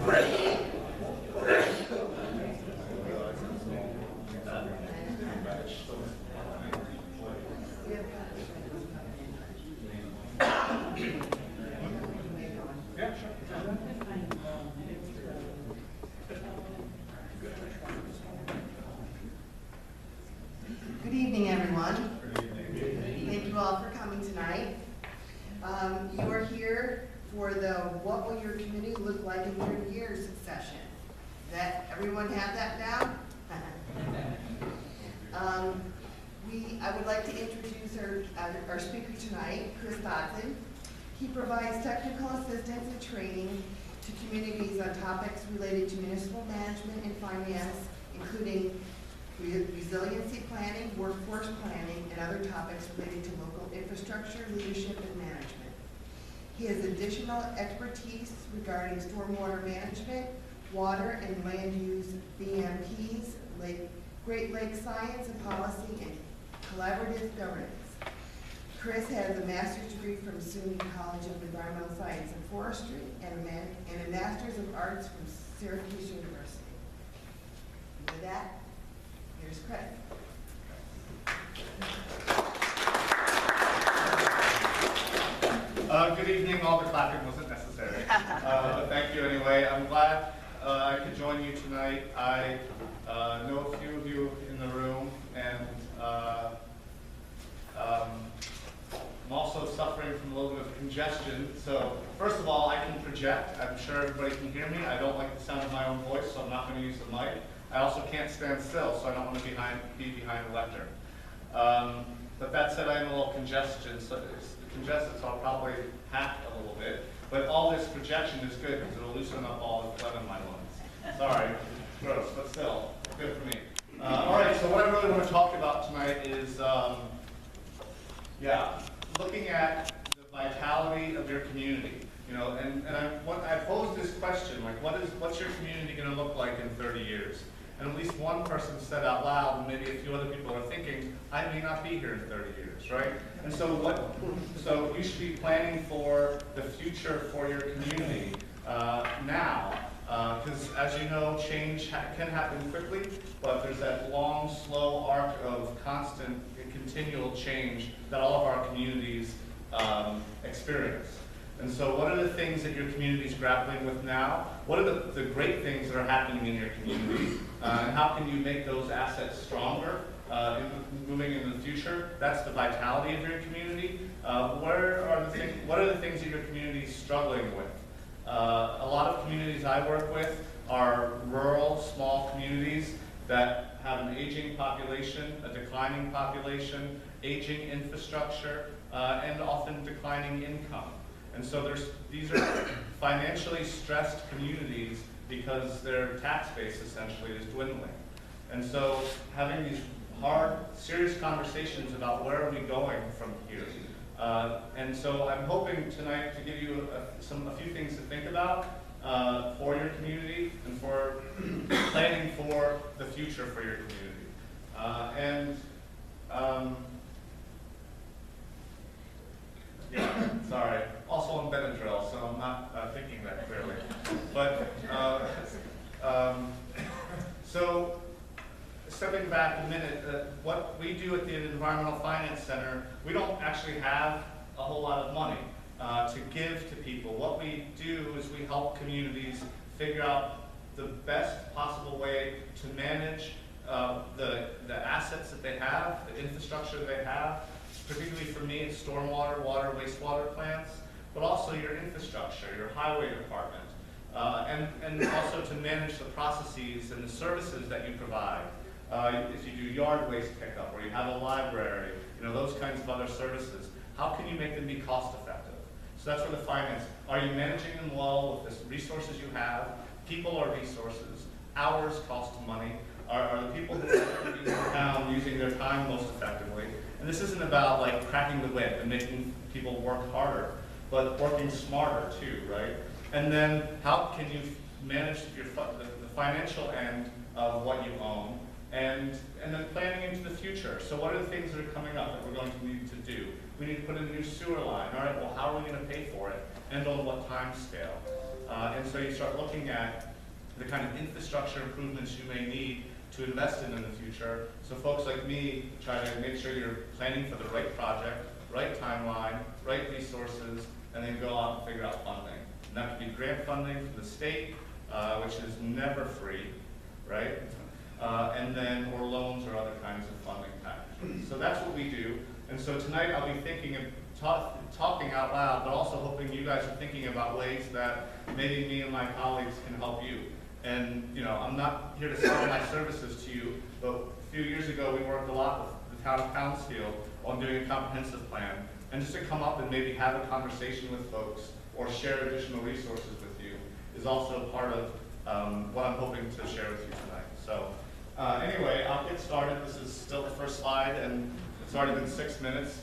Good evening, everyone. Thank you all for coming tonight. You are here for the What Will Your Community Look Like in 30 Years session. Everyone have that down? I would like to introduce our speaker tonight, Chris Dodson. He provides technical assistance and training to communities on topics related to municipal management and finance, including resiliency planning, workforce planning, and other topics related to local infrastructure, leadership, and management. He has additional expertise regarding stormwater management, water and land use, BMPs, Great Lakes science and policy, and collaborative governance. Chris has a master's degree from SUNY College of Environmental Science and Forestry and a master's of arts from Syracuse University. And with that, here's Chris. Good evening. All the clapping wasn't necessary, but thank you anyway. I'm glad I could join you tonight. I know a few of you in the room, and I'm also suffering from a little bit of congestion. So first of all, I can project. I'm sure everybody can hear me. I don't like the sound of my own voice, so I'm not going to use the mic. I also can't stand still, so I don't want to be behind the lectern. But that said, I am a little congested, so I'll probably hack a little bit. But all this projection is good because it'll loosen up all the blood in my lungs. Sorry, gross, but still, good for me. All right, so what I really want to talk about tonight is, looking at the vitality of your community. You know, and I posed this question, like, what's your community going to look like in 30 years? And at least one person said out loud, and maybe a few other people are thinking, I may not be here in 30 years, right? And so you should be planning for the future for your community now. Because as you know, change can happen quickly, but there's that long, slow arc of constant, continual change that all of our communities experience. And so what are the things that your community is grappling with now? What are the great things that are happening in your community? And how can you make those assets stronger moving into the future? That's the vitality of your community. What are the things that your community is struggling with? A lot of communities I work with are rural, small communities that have an aging population, a declining population, aging infrastructure, and often declining income. And so these are financially stressed communities because their tax base essentially is dwindling. And so having these hard, serious conversations about where are we going from here. And so I'm hoping tonight to give you a few things to think about for your community and for planning for the future for your community. Sorry. Also on Benadryl, so I'm not thinking that clearly. But so stepping back a minute, what we do at the Environmental Finance Center, we don't actually have a whole lot of money to give to people. What we do is we help communities figure out the best possible way to manage the assets that they have, the infrastructure that they have. Particularly for me, it's stormwater, water, wastewater plants, but also your infrastructure, your highway department, and also to manage the processes and the services that you provide. If you do yard waste pickup or you have a library, those kinds of other services, how can you make them be cost effective? So that's where the finance, are you managing them well with the resources you have? People are resources, hours cost money, are the people who are in town using their time most effectively? And this isn't about like cracking the whip and making people work harder, but working smarter too, right? And then how can you manage the financial end of what you own, and then planning into the future. So what are the things that are coming up that we're going to need to do? We need to put in a new sewer line. All right, well, how are we going to pay for it? And on what time scale? and so you start looking at the kind of infrastructure improvements you may need to invest in the future. So folks like me try to make sure you're planning for the right project, right timeline, right resources, and then go out and figure out funding. And that could be grant funding from the state, which is never free, right? And then, or loans or other kinds of funding packages. So that's what we do. And so tonight I'll be thinking of talking out loud, but also hoping you guys are thinking about ways that maybe me and my colleagues can help you. And I'm not here to sell my services to you, but a few years ago we worked a lot with the town of Townsfield on doing a comprehensive plan. And just to come up and maybe have a conversation with folks or share additional resources with you is also part of what I'm hoping to share with you tonight. So anyway, I'll get started. This is still the first slide, and it's already been 6 minutes.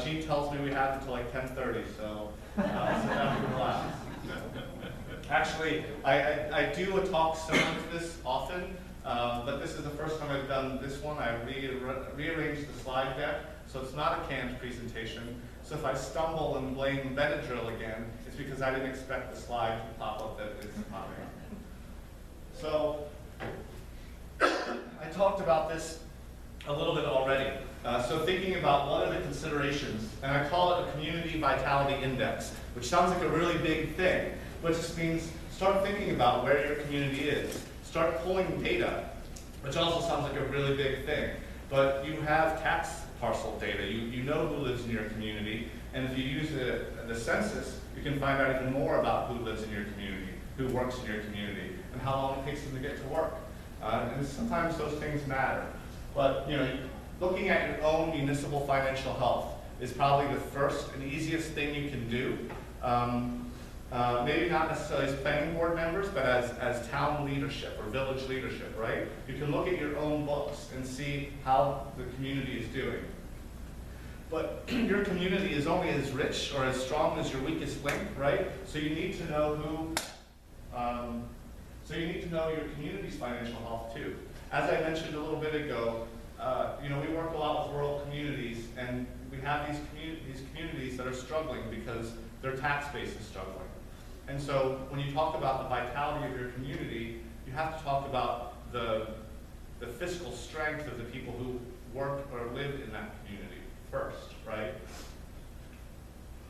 Gene tells me we have until like 10:30, so sit down and relax. Actually, I do a talk similar to this often, but this is the first time I've done this one. I rearranged the slide deck, so it's not a canned presentation. So if I stumble and blame Benadryl again, it's because I didn't expect the slide to pop up that it's popping up. So I talked about this a little bit already. So thinking about what are the considerations, and I call it a community vitality index, which sounds like a really big thing, but it just means start thinking about where your community is. Start pulling data, which also sounds like a really big thing. But you have tax parcel data. You know who lives in your community, and if you use the census, you can find out even more about who lives in your community, who works in your community, and how long it takes them to get to work. And sometimes those things matter. But looking at your own municipal financial health is probably the first and easiest thing you can do. Maybe not necessarily as planning board members, but as town leadership or village leadership, right? You can look at your own books and see how the community is doing. But your community is only as rich or as strong as your weakest link, right? So you need to know your community's financial health too. As I mentioned a little bit ago, we work a lot with rural communities, and we have these communities that are struggling because their tax base is struggling. And so when you talk about the vitality of your community, you have to talk about the fiscal strength of the people who work or live in that community first, right?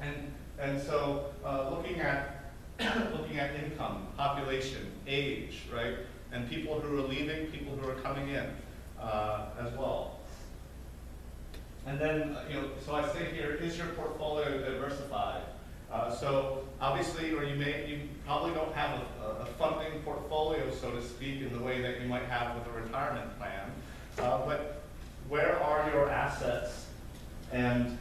And so looking at income, population, age, right? And people who are leaving, people who are coming in as well. And then, so I say here, is your portfolio diversified? So obviously, or you probably don't have a funding portfolio, so to speak, in the way that you might have with a retirement plan. But where are your assets and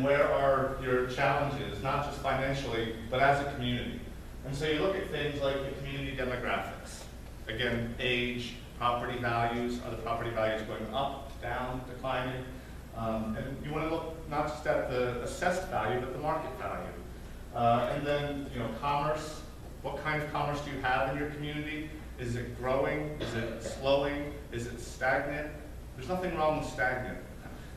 where are your challenges, not just financially, but as a community? And so you look at things like the community demographics. Again, age, property values, are the property values going up, down, declining? And you want to look not just at the assessed value, but the market value. And then, commerce. What kind of commerce do you have in your community? Is it growing? Is it slowing? Is it stagnant? There's nothing wrong with stagnant,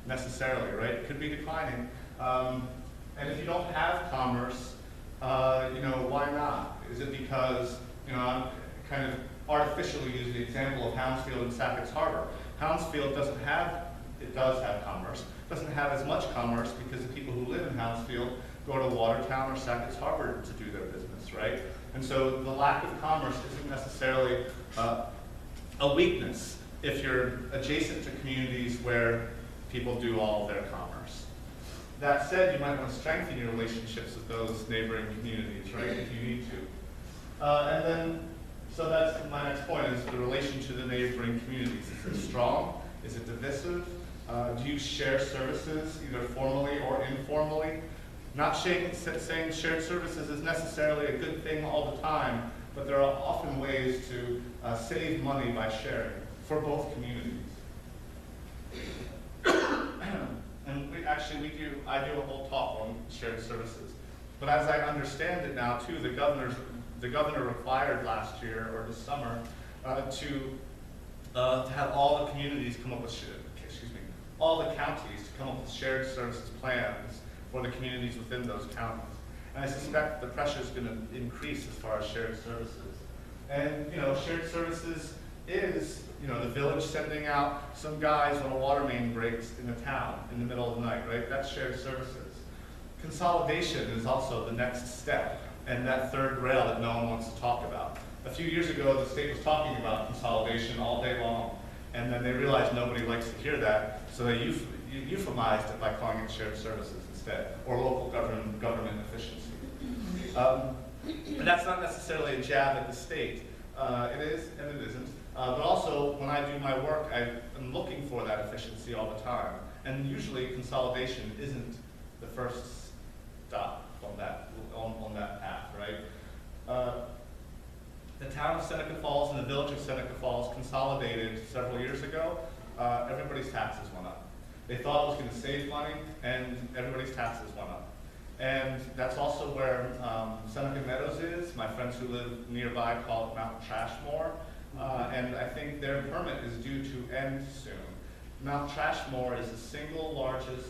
necessarily, right? It could be declining. And if you don't have commerce, why not? Is it because, I'm kind of artificially use the example of Hounsfield and Sackett's Harbor. Hounsfield does have commerce, doesn't have as much commerce because the people who live in Hounsfield go to Watertown or Sackett's Harbor to do their business, right? And so the lack of commerce isn't necessarily a weakness if you're adjacent to communities where people do all of their commerce. That said, you might want to strengthen your relationships with those neighboring communities, right, if you need to. And then, so that's my next point, is the relation to the neighboring communities. Is it strong? Is it divisive? Do you share services, either formally or informally? Not saying shared services is necessarily a good thing all the time, but there are often ways to save money by sharing for both communities. And I do a whole talk on shared services. But as I understand it now too, the governor required last year or this summer to have all the communities come up with, all the counties to come up with shared services plans for the communities within those counties. And I suspect the pressure is going to increase as far as shared services. And, shared services is, the village sending out some guys when a water main breaks in the town in the middle of the night, right? That's shared services. Consolidation is also the next step, and that third rail that no one wants to talk about. A few years ago, the state was talking about consolidation all day long, and then they realized nobody likes to hear that, so they euphemized it by calling it shared services instead, or local government efficiency. But that's not necessarily a jab at the state. It is and it isn't. But also, when I do my work, I'm looking for that efficiency all the time. And usually, consolidation isn't the first stop on that path, right? The town of Seneca Falls and the village of Seneca Falls consolidated several years ago. Everybody's taxes went up. They thought it was going to save money, and everybody's taxes went up. And that's also where Seneca Meadows is. My friends who live nearby call it Mount Trashmore. And I think their permit is due to end soon. Mount Trashmore is the single largest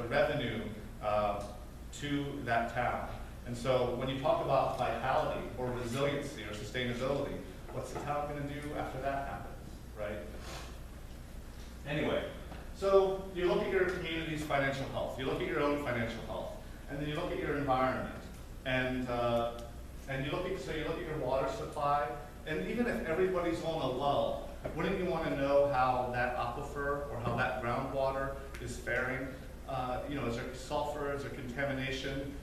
revenue to that town. And so when you talk about vitality or resiliency or sustainability, what's the town going to do after that happens, right? Anyway, so you look at your community's financial health, you look at your own financial health, and then you look at your environment, and you look at your water supply, and even if everybody's on a lull, wouldn't you want to know how that aquifer or how that groundwater is faring? Is there sulfur, is there contamination?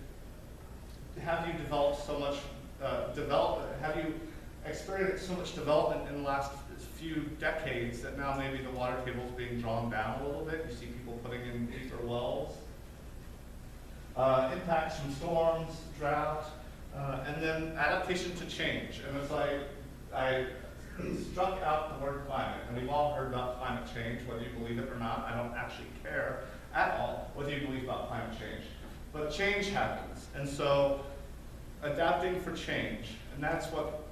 Have you developed so much, have you experienced so much development in the last few decades that now maybe the water table is being drawn down a little bit? You see people putting in deeper wells. Impacts from storms, drought, and then adaptation to change. And it's like, I struck out the word climate, and we've all heard about climate change, whether you believe it or not. I don't actually care at all whether you believe about climate change. But change happens, and so adapting for change, and that's what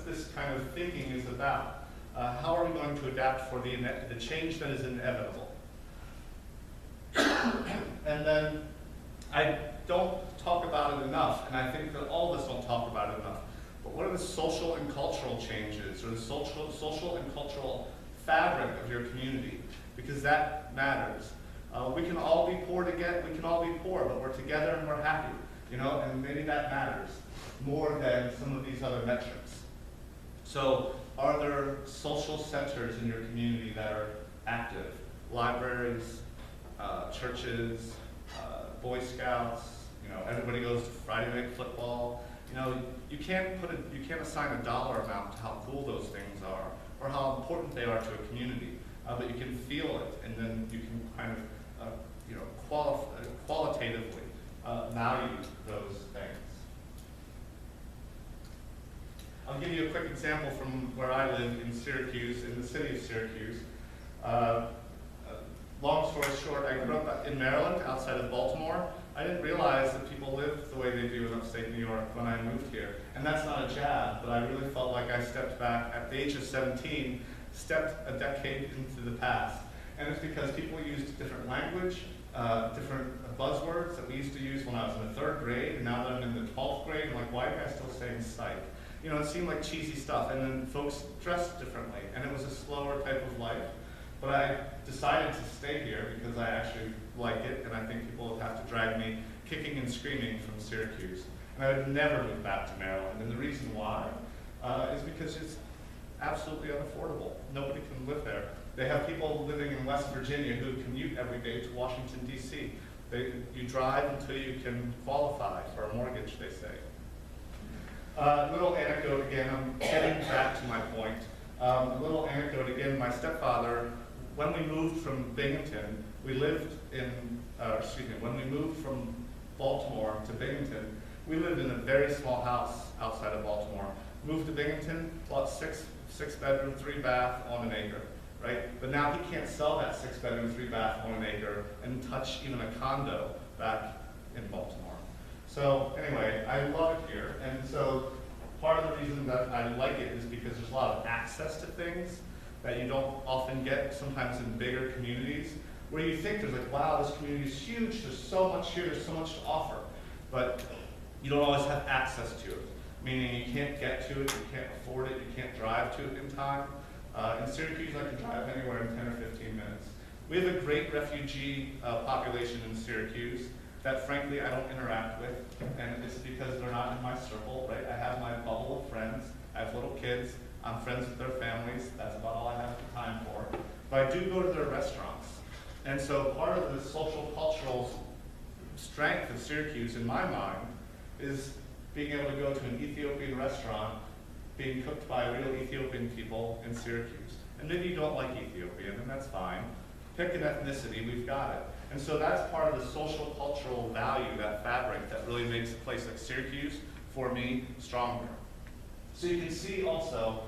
this kind of thinking is about. How are we going to adapt for the change that is inevitable? And then I don't talk about it enough, and I think that all of us don't talk about it enough. But what are the social and cultural changes, or the social and cultural fabric of your community? Because that matters. We can all be poor but we're together and we're happy, and maybe that matters more than some of these other metrics. So, are there social centers in your community that are active? Libraries, churches, Boy Scouts, everybody goes to Friday night football. You can't assign a dollar amount to how cool those things are or how important they are to a community, but you can feel it, and then you can kind of qualitatively value those things. I'll give you a quick example from where I live in Syracuse, in the city of Syracuse. Long story short, I grew up in Maryland, outside of Baltimore. I didn't realize that people live the way they do in upstate New York when I moved here. And that's not a jab, but I really felt like I stepped back at the age of 17, stepped a decade into the past. And it's because people used different language, different buzzwords that we used to use when I was in the 3rd grade, and now that I'm in the 12th grade, I'm like, why are you guys still saying psych? It seemed like cheesy stuff, and then folks dressed differently, and it was a slower type of life. But I decided to stay here because I actually like it, and I think people would have to drag me kicking and screaming from Syracuse. And I would never move back to Maryland, and the reason why is because it's absolutely unaffordable. Nobody can live there. They have people living in West Virginia who commute every day to Washington, D.C. You drive until you can qualify for a mortgage, they say. Little anecdote again, I'm getting back to my point. A little anecdote again, my stepfather, when we moved from Binghamton, when we moved from Baltimore to Binghamton, we lived in a very small house outside of Baltimore. Moved to Binghamton, bought six bedroom, 3 bath on an acre, right? But now he can't sell that 6 bedroom, 3 bath on an acre and touch even a condo back in Baltimore. So anyway, I love it here, and so part of the reason that I like it is because there's a lot of access to things that you don't often get sometimes in bigger communities, where you think there's like, wow, this community is huge, there's so much here, there's so much to offer. but you don't always have access to it, meaning you can't get to it, you can't afford it, you can't drive to it in time. In Syracuse, I can drive anywhere in 10 or 15 minutes. We have a great refugee population in Syracuse that frankly I don't interact with, and it's because they're not in my circle, right? I have my bubble of friends, I have little kids, I'm friends with their families, that's about all I have the time for. But I do go to their restaurants. And so part of the social cultural strength of Syracuse, in my mind, is being able to go to an Ethiopian restaurant being cooked by real Ethiopian people in Syracuse. And maybe you don't like Ethiopian, and that's fine. Pick an ethnicity, we've got it. And so that's part of the social cultural value, that fabric that really makes a place like Syracuse, for me, stronger. So you can see also,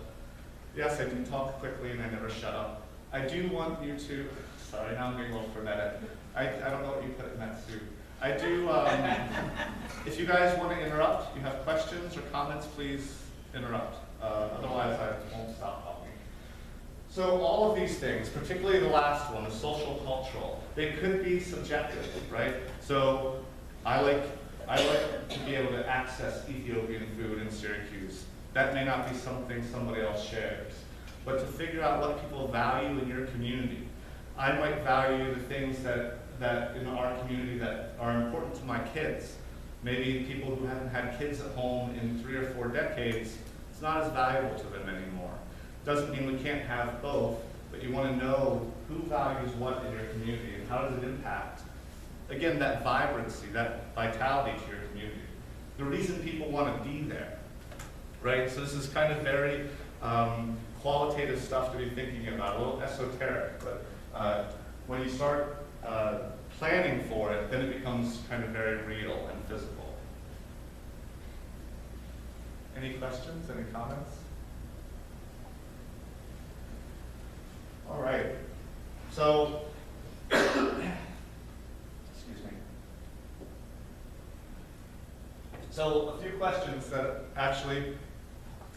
yes, I do talk quickly and I never shut up. I do want you to, sorry, now I'm being a little frenetic. I don't know what you put in that soup. I do, if you guys want to interrupt, you have questions or comments, please interrupt. Otherwise, I won't stop talking. So all of these things, particularly the last one, the social cultural, they could be subjective, right? So I like to be able to access Ethiopian food in Syracuse. That may not be something somebody else shares. But to figure out what people value in your community, I might value the things that in our community that are important to my kids. Maybe people who haven't had kids at home in 3 or 4 decades, it's not as valuable to them anymore. Doesn't mean we can't have both, but you want to know who values what in your community and how does it impact, again, that vibrancy, that vitality to your community. The reason people want to be there, right? So this is kind of very qualitative stuff to be thinking about, a little esoteric, but when you start planning for it, then it becomes kind of very real and physical. Any questions, any comments? All right, so, excuse me. So a few questions that actually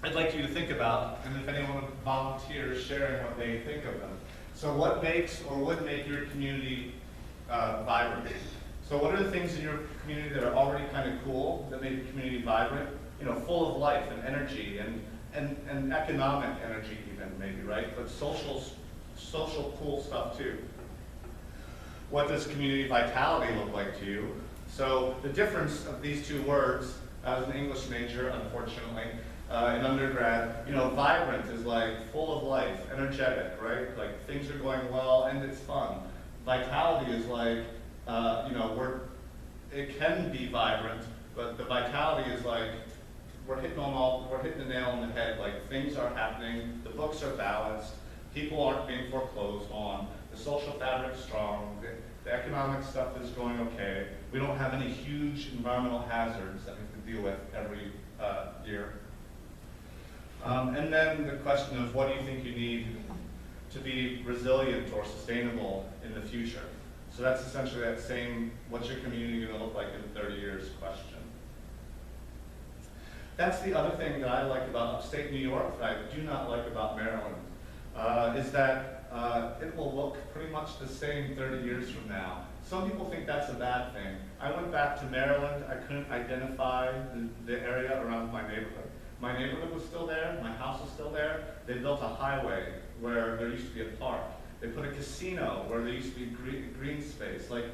I'd like you to think about, and if anyone volunteers sharing what they think of them. So what makes or would make your community vibrant? So what are the things in your community that are already kind of cool that make your community vibrant? You know, full of life and energy and economic energy even maybe, right? But social cool stuff too. What does community vitality look like to you? So the difference of these two words, I was an English major, unfortunately, in undergrad, you know, vibrant is like full of life, energetic, right? Like things are going well and it's fun. Vitality is like, you know, it can be vibrant, but the vitality is like, we're hitting the nail on the head, like things are happening, the books are balanced, people aren't being foreclosed on, the social fabric's strong, the economic stuff is going okay, we don't have any huge environmental hazards that we have to deal with every year. And then the question of what do you think you need to be resilient or sustainable in the future? So that's essentially that same, what's your community going to look like in 30 years question. That's the other thing that I like about upstate New York that I do not like about Maryland, is that it will look pretty much the same 30 years from now. Some people think that's a bad thing. I went back to Maryland, I couldn't identify the area around my neighborhood. My neighborhood was still there, my house was still there. They built a highway where there used to be a park. They put a casino where there used to be green space. Like,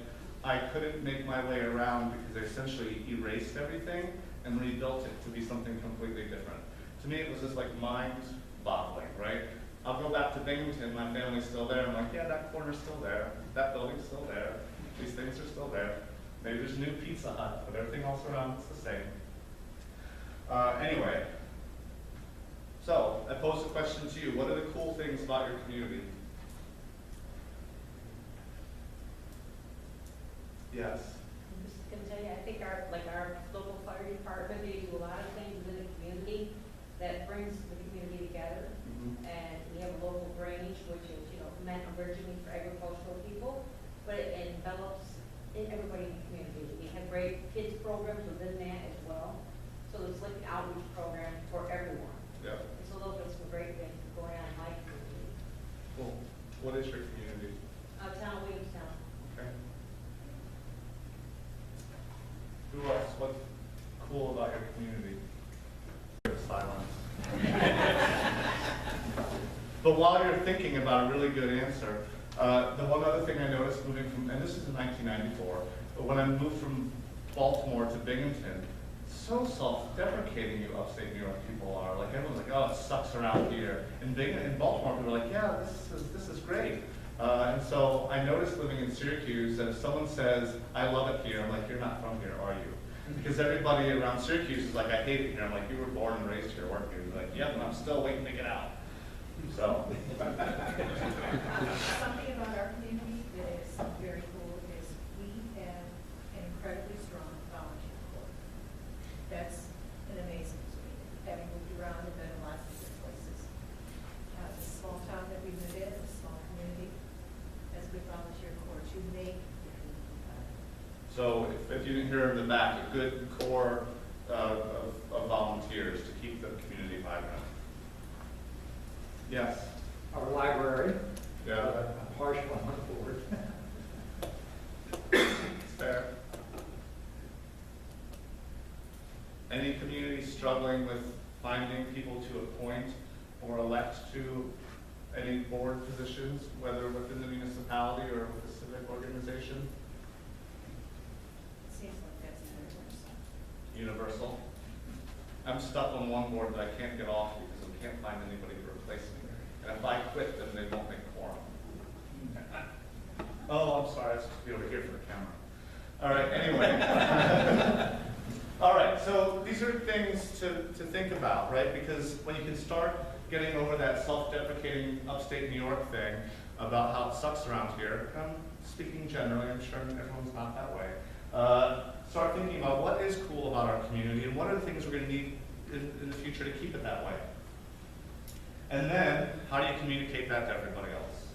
I couldn't make my way around because they essentially erased everything and rebuilt it to be something completely different. To me, it was just like mind-boggling, right? I'll go back to Binghamton, my family's still there. I'm like, yeah, that corner's still there. That building's still there. These things are still there. Maybe there's a new Pizza Hut, but everything else around is the same. Anyway, so I pose a question to you. What are the cool things about your community? Yes. I'm just going to tell you, I think our local fire department, they do a lot of things in the community that brings the community together. Mm-hmm. And we have a local range, which is, you know, meant originally for agricultural people, but it envelops everybody in the community. We have great kids programs within that as well. So it's like an outreach program for everyone. Yeah. So those are some great things going on in my community. Cool. What is your community? Town of Williamstown. Okay. Who else? What But while you're thinking about a really good answer, the one other thing I noticed moving from, and this is in 1994, but when I moved from Baltimore to Binghamton, so self-deprecating you upstate New York people are. Like everyone's like, oh, it sucks around here. In Baltimore, people are like, yeah, this is great. And so I noticed living in Syracuse that if someone says, I love it here, I'm like, you're not from here, are you? Because everybody around Syracuse is like, I hate it here. I'm like, you were born and raised here, weren't you? They're like, yep, and I'm still waiting to get out. So. Something about our community that is very cool is we have an incredibly strong volunteer corps. That's an amazing thing. Having moved around and been in lots of different places. The small town that we live in, a small community, has a good volunteer corps to make the community better. So if you didn't hear in the back, a good core of volunteers to keep the community vibrant. Yes. Our library. Yeah. I'm partial on the board. It's fair. Any community struggling with finding people to appoint or elect to any board positions, whether within the municipality or with a civic organization? It seems like that's Universal. I'm stuck on one board that I can't get off because I can't find anybody to replace me. And if I quit, then they won't make quorum. Oh, I'm sorry, I supposed to be over here for the camera. All right, anyway. All right, so these are things to think about, right? Because when you can start getting over that self-deprecating upstate New York thing about how it sucks around here, I'm speaking generally, I'm sure everyone's not that way. Start thinking about what is cool about our community and what are the things we're going to need in the future to keep it that way. And then, how do you communicate that to everybody else?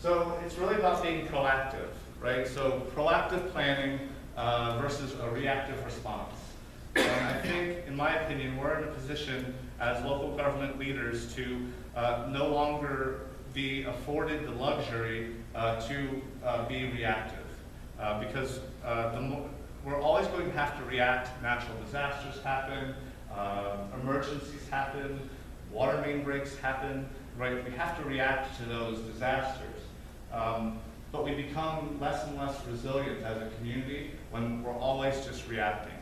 So it's really about being proactive, right? So proactive planning versus a reactive response. And I think, in my opinion, we're in a position as local government leaders to no longer be afforded the luxury to be reactive. Because we're always going to have to react. Natural disasters happen, emergencies happen, water main breaks happen, right? We have to react to those disasters. But we become less and less resilient as a community when we're always just reacting.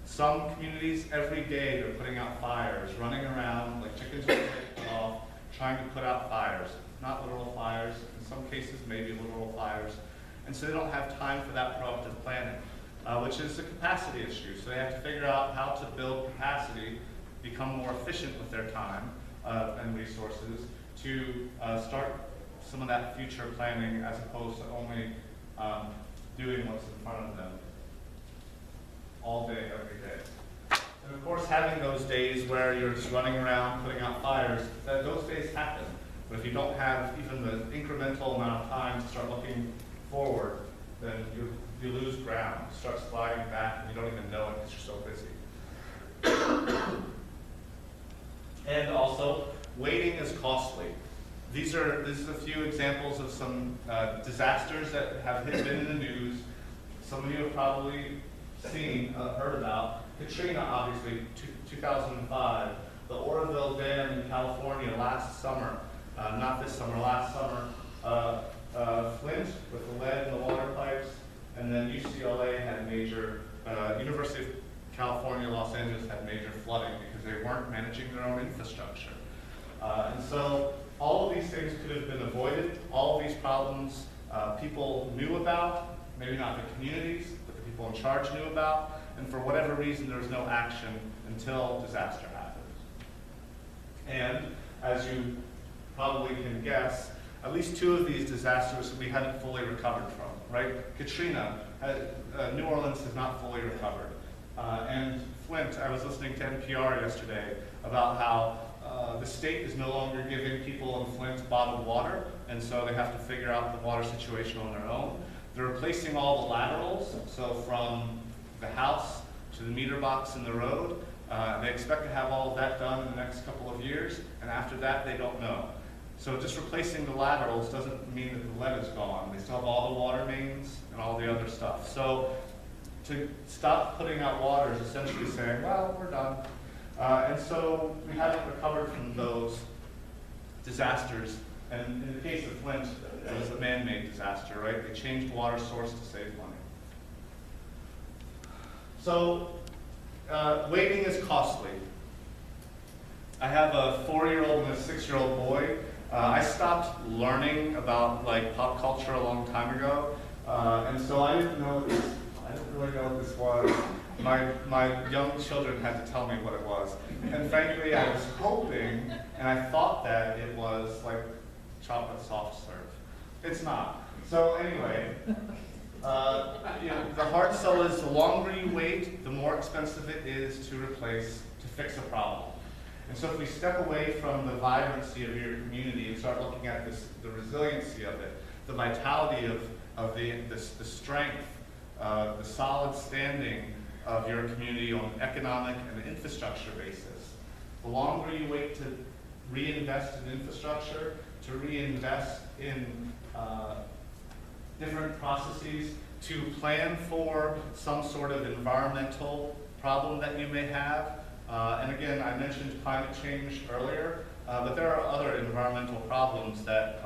Some communities, every day, they're putting out fires, running around like chickens with their heads off, trying to put out fires. Not literal fires, in some cases maybe literal fires. And so they don't have time for that proactive planning, which is a capacity issue. So they have to figure out how to build capacity, become more efficient with their time and resources to start some of that future planning as opposed to only doing what's in front of them all day, every day. And of course, having those days where you're just running around putting out fires, those days happen. But if you don't have even the incremental amount of time to start looking forward, then you lose ground. You start sliding back and you don't even know it because you're so busy. And also, waiting is costly. This is a few examples of some disasters that have been in the news. Some of you have probably seen, heard about. Katrina, obviously, 2005. The Oroville Dam in California last summer. Not this summer, last summer. Flint with the lead in the water pipes. And then UCLA had major, University of California, Los Angeles had major flooding because they weren't managing their own infrastructure. And so all of these things could have been avoided. All of these problems people knew about, maybe not the communities, but the people in charge knew about. And for whatever reason, there was no action until disaster happened. And as you probably can guess, at least two of these disasters we hadn't fully recovered from, right? Katrina, New Orleans has not fully recovered. And Flint, I was listening to NPR yesterday about how the state is no longer giving people in Flint bottled water, and so they have to figure out the water situation on their own. They're replacing all the laterals, so from the house to the meter box in the road. They expect to have all of that done in the next couple of years, and after that, they don't know. So just replacing the laterals doesn't mean that the lead is gone. They still have all the water mains and all the other stuff. So to stop putting out water is essentially saying, well, we're done. And so we haven't recovered from those disasters, and in the case of Flint, it was a man-made disaster, right? They changed water source to save money. So, waiting is costly. I have a 4-year-old and a 6-year-old boy. I stopped learning about like pop culture a long time ago, and so I didn't really know what this was. My young children had to tell me what it was, and frankly, I was hoping, and I thought that it was like chocolate soft serve. It's not. So anyway, the hard sell is the longer you wait, the more expensive it is to fix a problem. And so if we step away from the vibrancy of your community and start looking at the resiliency of it, the vitality of the strength, the solid standing of your community on an economic and infrastructure basis, the longer you wait to reinvest in infrastructure, to reinvest in different processes, to plan for some sort of environmental problem that you may have. And again, I mentioned climate change earlier, but there are other environmental problems that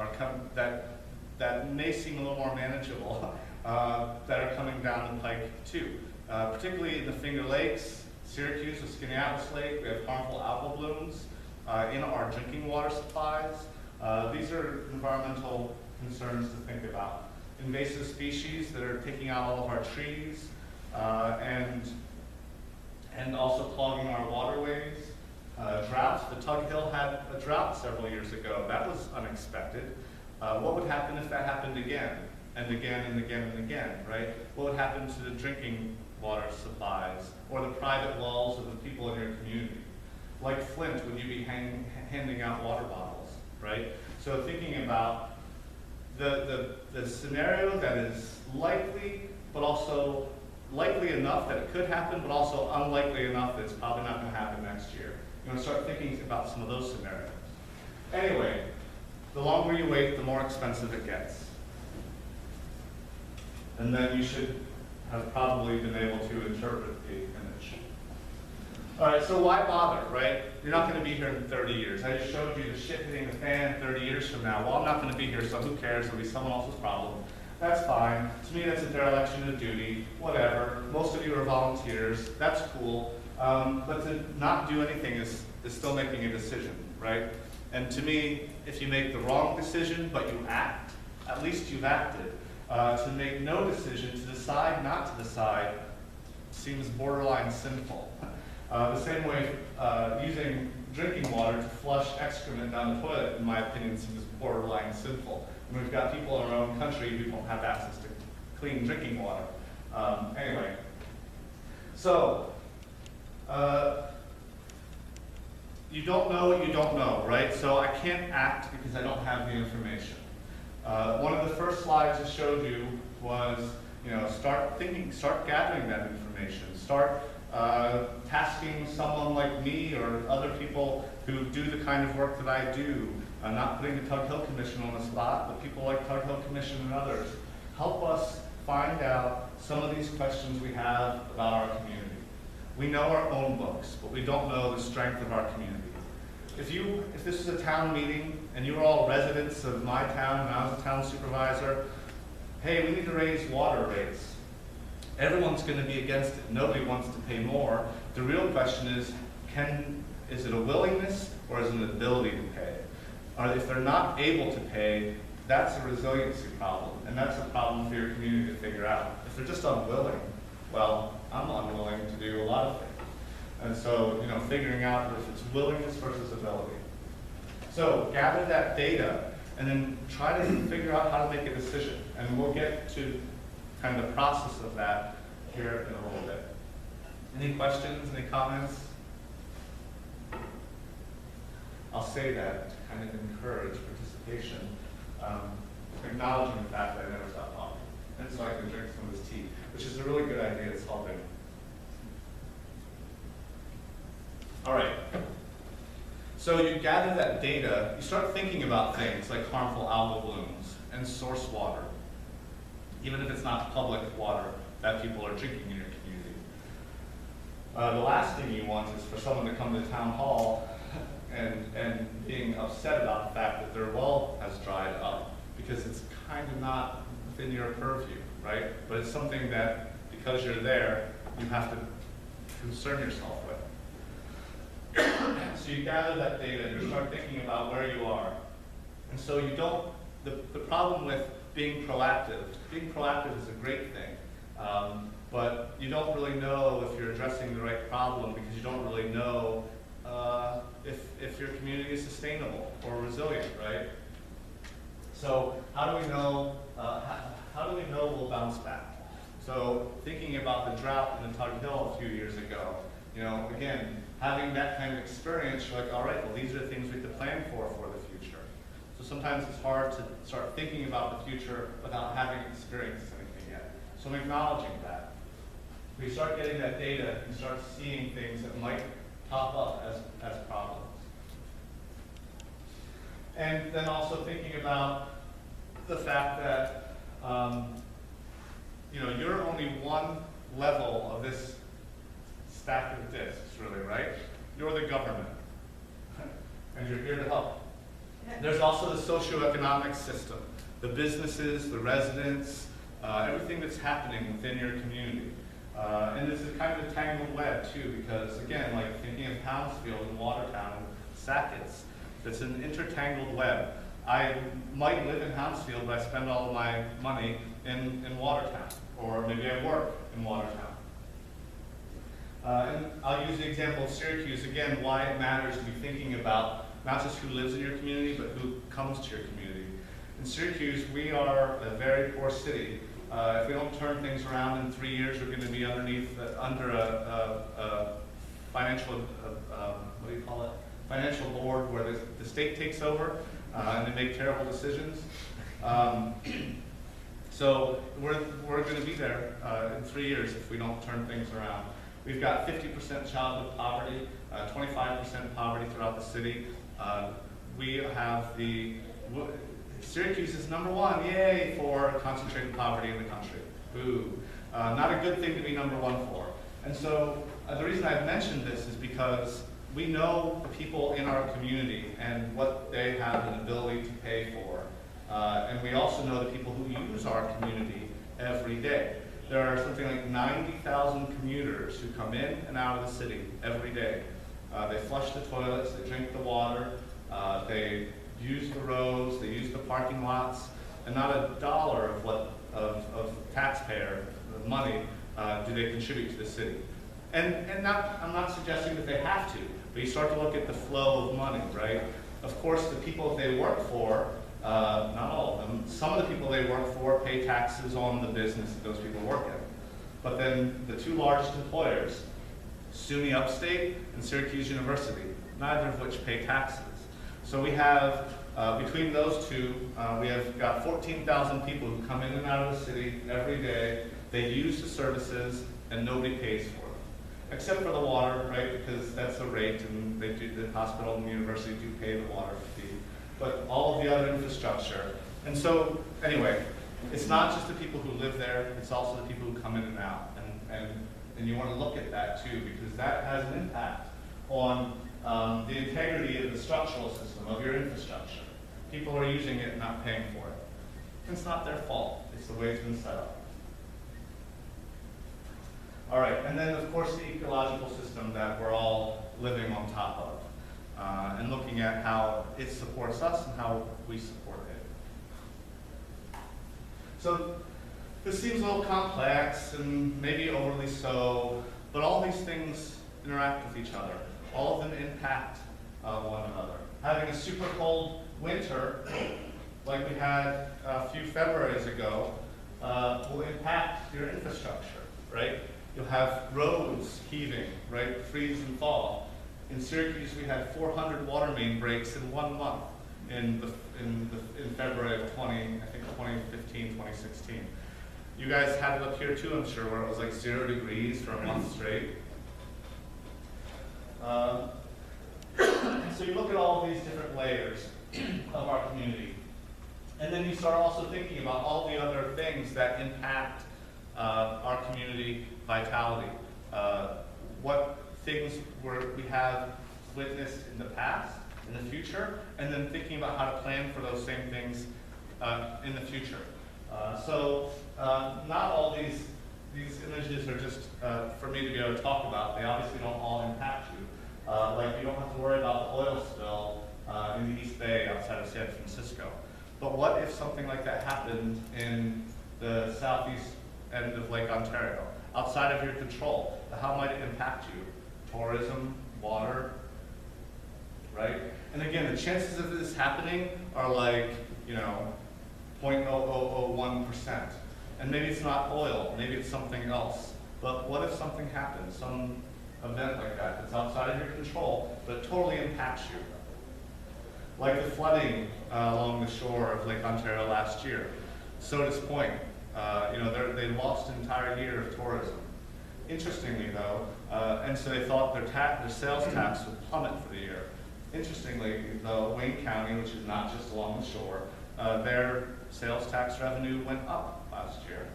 that may seem a little more manageable that are coming down the pike too. Particularly in the Finger Lakes, Syracuse, with Skaneateles Lake, we have harmful algal blooms in our drinking water supplies. These are environmental concerns to think about. Invasive species that are taking out all of our trees and also clogging our waterways. Droughts. The Tug Hill had a drought several years ago. That was unexpected. What would happen if that happened again and again and again and again, right? What would happen to the drinking water supplies or the private wells of the people in your community? Like Flint, would you be handing out water bottles, right? So thinking about the scenario that is likely, but also likely enough that it could happen, but also unlikely enough that it's probably not going to happen next year. You want to start thinking about some of those scenarios. Anyway, the longer you wait, the more expensive it gets. And then you should have probably been able to interpret the image. All right, so why bother, right? You're not going to be here in 30 years. I just showed you the shit hitting the fan 30 years from now. Well, I'm not going to be here, so who cares? It'll be someone else's problem. That's fine. To me, that's a dereliction of duty, whatever. Most of you are volunteers. That's cool. But to not do anything is still making a decision, right? And to me, if you make the wrong decision, but you act, at least you've acted. To make no decision, to decide not to decide, seems borderline sinful. The same way using drinking water to flush excrement down the toilet, in my opinion, seems borderline sinful. And we've got people in our own country who don't have access to clean drinking water. Anyway, so you don't know what you don't know, right? So I can't act because I don't have the information. One of the first slides I showed you was, start gathering that information. Start tasking someone like me or other people who do the kind of work that I do. Not putting the Tug Hill Commission on the spot, but people like Tug Hill Commission and others. Help us find out some of these questions we have about our community. We know our own books, but we don't know the strength of our community. If this is a town meeting and you're all residents of my town and I was a town supervisor, hey, we need to raise water rates. Everyone's going to be against it. Nobody wants to pay more. The real question is it a willingness or is it an ability to pay? If they're not able to pay, that's a resiliency problem, and that's a problem for your community to figure out. If they're just unwilling, well, I'm unwilling to do a lot of things. And so, figuring out if it's willingness versus ability. So gather that data and then try to figure out how to make a decision. And we'll get to kind of the process of that here in a little bit. Any questions, any comments? I'll say that to kind of encourage participation, acknowledging the fact that I never stop talking. And so I can drink some of this tea, which is a really good idea. It's helping. All right. So you gather that data, you start thinking about things like harmful algal blooms and source water, even if it's not public water that people are drinking in your community. The last thing you want is for someone to come to town hall and being upset about the fact that their well has dried up, because it's kind of not within your purview, right? But it's something that, because you're there, you have to concern yourself with. So you gather that data and you start thinking about where you are. And so you don't, the problem with being proactive is a great thing, but you don't really know if you're addressing the right problem, because you don't really know if your community is sustainable or resilient, right? So how do we know, we'll bounce back? So thinking about the drought in the Tug Hill a few years ago, you know, again, having that kind of experience, you're like, all right, well, these are the things we have to plan for the future. So sometimes it's hard to start thinking about the future without having experienced anything yet. So I'm acknowledging that. We start getting that data and start seeing things that might pop up as problems. And then also thinking about the fact that, you know, you're only one level of this stack of discs, really, right? You're the government, and you're here to help. There's also the socioeconomic system, the businesses, the residents, everything that's happening within your community. And this is kind of a tangled web, too, because, again, like thinking of Townsfield and Watertown and Sackett's, it's an intertangled web. I might live in Hounsfield, but I spend all of my money in Watertown, or maybe I work in Watertown. And I'll use the example of Syracuse, again, why it matters to be thinking about not just who lives in your community, but who comes to your community. In Syracuse, we are a very poor city. If we don't turn things around in 3 years, we're going to be under a financial, what do you call it? Financial board where the state takes over and they make terrible decisions. So we're going to be there in 3 years if we don't turn things around. We've got 50% childhood poverty, 25% poverty throughout the city. We have Syracuse is #1, yay, for concentrated poverty in the country. Boo. Not a good thing to be #1 for. And so the reason I've mentioned this is because we know the people in our community and what they have an ability to pay for. And we also know the people who use our community every day. There are something like 90,000 commuters who come in and out of the city every day. They flush the toilets, they drink the water, they use the roads, they use the parking lots, and not a dollar of taxpayer money do they contribute to the city. And I'm not suggesting that they have to, but you start to look at the flow of money, right? Of course, the people they work for, not all of them, some of the people they work for pay taxes on the business that those people work in. But then the two largest employers, SUNY Upstate and Syracuse University, neither of which pay taxes. So we have, between those two, we have got 14,000 people who come in and out of the city every day. They use the services and nobody pays for them. Except for the water, right, because that's a rate and they do, the hospital and the university do pay the water fee. But all of the other infrastructure. And so, anyway, it's not just the people who live there, it's also the people who come in and out. And you want to look at that too, because that has an impact on the integrity of the structural system, of your infrastructure. People are using it and not paying for it. It's not their fault, it's the way it's been set up. All right, and then of course the ecological system that we're all living on top of. And looking at how it supports us and how we support it. So this seems a little complex and maybe overly so, but all these things interact with each other. All of them impact one another. Having a super cold winter, like we had a few Februarys ago, will impact your infrastructure, right? You'll have roads heaving, right? Freeze and thaw. In Syracuse, we had 400 water main breaks in 1 month in February of 2015, 2016. You guys had it up here too, I'm sure, where it was like 0 degrees for a month straight. So you look at all of these different layers of our community. And then you start also thinking about all the other things that impact our community vitality. What things we have witnessed in the past, in the future, and then thinking about how to plan for those same things in the future. Not all these images are just for me to be able to talk about. They obviously don't all impact you. Like you don't have to worry about the oil spill in the East Bay outside of San Francisco. But what if something like that happened in the southeast end of Lake Ontario, outside of your control? How might it impact you? Tourism, water, right? And again, the chances of this happening are like, 0.0001%. And maybe it's not oil, maybe it's something else. But what if something happens, some event like that that's outside of your control, but totally impacts you? Like the flooding along the shore of Lake Ontario last year. Sodas Point, they lost an entire year of tourism. Interestingly though, and so they thought their sales tax would plummet for the year. Interestingly though, Wayne County, which is not just along the shore, their sales tax revenue went up last year.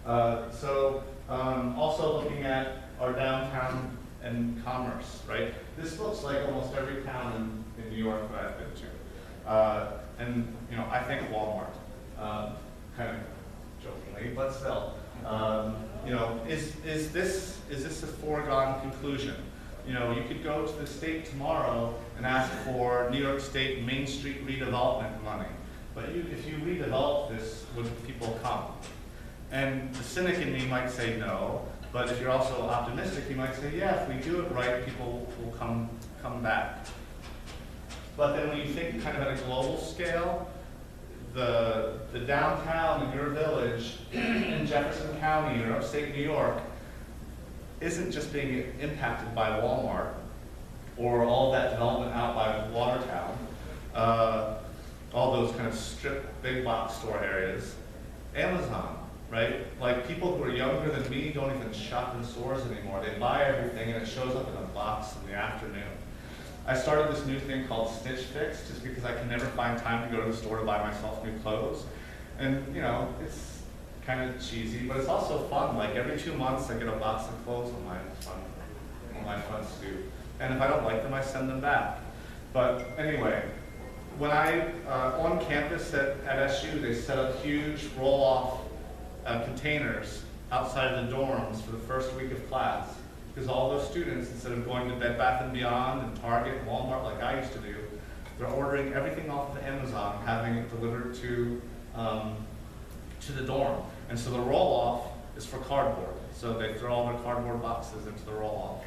Also looking at our downtown and commerce, right? This looks like almost every town in New York that I've been to. I think Walmart, kind of jokingly, but still. Is this a foregone conclusion? You could go to the state tomorrow and ask for New York State Main Street redevelopment money. But if you redevelop this, would people come? And the cynic in me might say no, but if you're also optimistic, you might say, yeah, if we do it right, people will come back. But then when you think kind of at a global scale, the downtown in your village in Jefferson County or upstate New York isn't just being impacted by Walmart or all that development out by Watertown, all those kind of strip big box store areas. Amazon, right? Like people who are younger than me don't even shop in stores anymore. They buy everything and it shows up in a box in the afternoon. I started this new thing called Stitch Fix just because I can never find time to go to the store to buy myself new clothes. And it's kind of cheesy, but it's also fun. Like every 2 months I get a box of clothes on my fun stoop. And if I don't like them, I send them back. But anyway, when on campus at SU, they set up huge roll-off containers outside of the dorms for the first week of class. Because all those students, instead of going to Bed Bath & Beyond and Target and Walmart like I used to do, they're ordering everything off of Amazon, having it delivered to the dorm. And so the roll-off is for cardboard. So they throw all their cardboard boxes into the roll-off.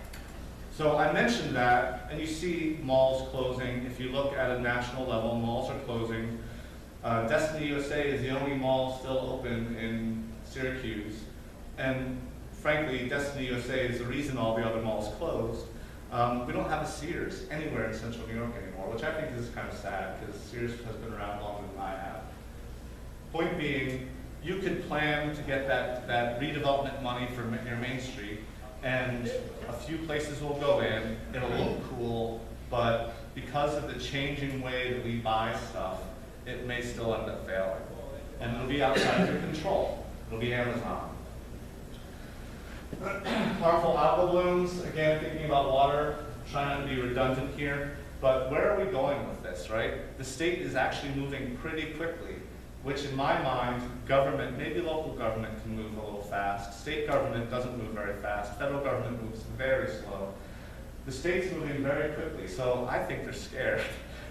So I mentioned that, and you see malls closing. If you look at a national level, malls are closing. Destiny USA is the only mall still open in Syracuse. And frankly, Destiny USA is the reason all the other malls closed. We don't have a Sears anywhere in central New York anymore, which I think is kind of sad because Sears has been around longer than I have. Point being, you could plan to get that redevelopment money for your Main Street, and a few places will go in, it'll look cool, but because of the changing way that we buy stuff, it may still end up failing. And it'll be outside of your control. It'll be Amazon. Harmful algal blooms, again, thinking about water, trying not to be redundant here, but where are we going with this, right? The state is actually moving pretty quickly, which in my mind, government, maybe local government can move a little fast. State government doesn't move very fast. Federal government moves very slow. The state's moving very quickly, so I think they're scared,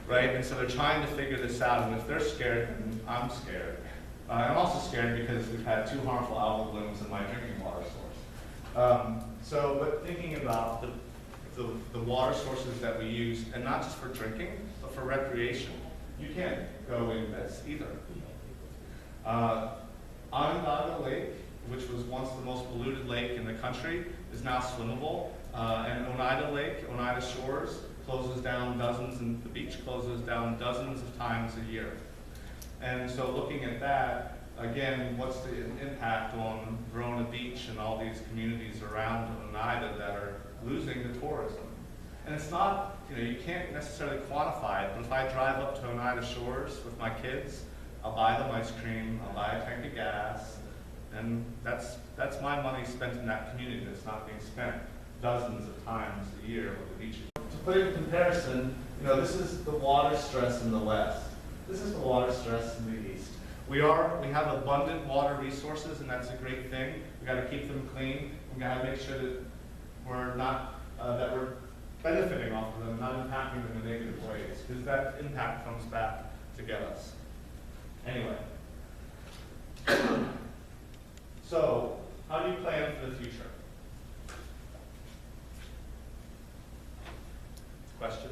right? And so they're trying to figure this out, and if they're scared, then I'm scared. I'm also scared because we've had 2 harmful algal blooms in my drinking water source. But thinking about the water sources that we use, and not just for drinking, but for recreation, you can't go in this either. Onondaga Lake, which was once the most polluted lake in the country, is now swimmable. And Oneida Lake, Oneida Shores, closes down dozens, and the beach closes down dozens of times a year. And so looking at that, again, what's the impact on Verona Beach and all these communities around Oneida that are losing the tourism? And it's not, you can't necessarily quantify it, but if I drive up to Oneida Shores with my kids, I'll buy them ice cream, I'll buy a tank of gas, and that's my money spent in that community that's not being spent dozens of times a year with each. To put it in comparison, this is the water stress in the west. This is the water stress in the east. We have abundant water resources, and that's a great thing. We got to keep them clean. We got to make sure that we're not that we're benefiting off of them, not impacting them in negative ways, because that impact comes back to get us. Anyway, so how do you plan for the future? Question?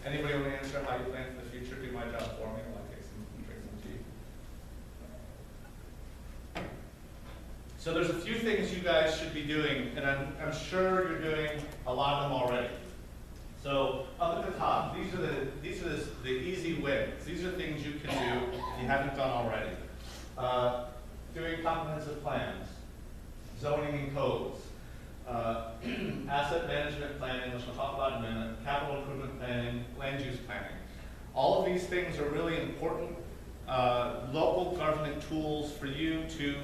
Anybody want to answer how you plan for the future? Do my job for me while I drink some tea. So there's a few things you guys should be doing, and I'm sure you're doing a lot of them already. So up at the top, these are the easy wins. These are things you can do if you haven't done already. Doing comprehensive plans, zoning and codes, asset management planning, which we'll talk about in a minute, capital improvement planning, land use planning. All of these things are really important local government tools for you to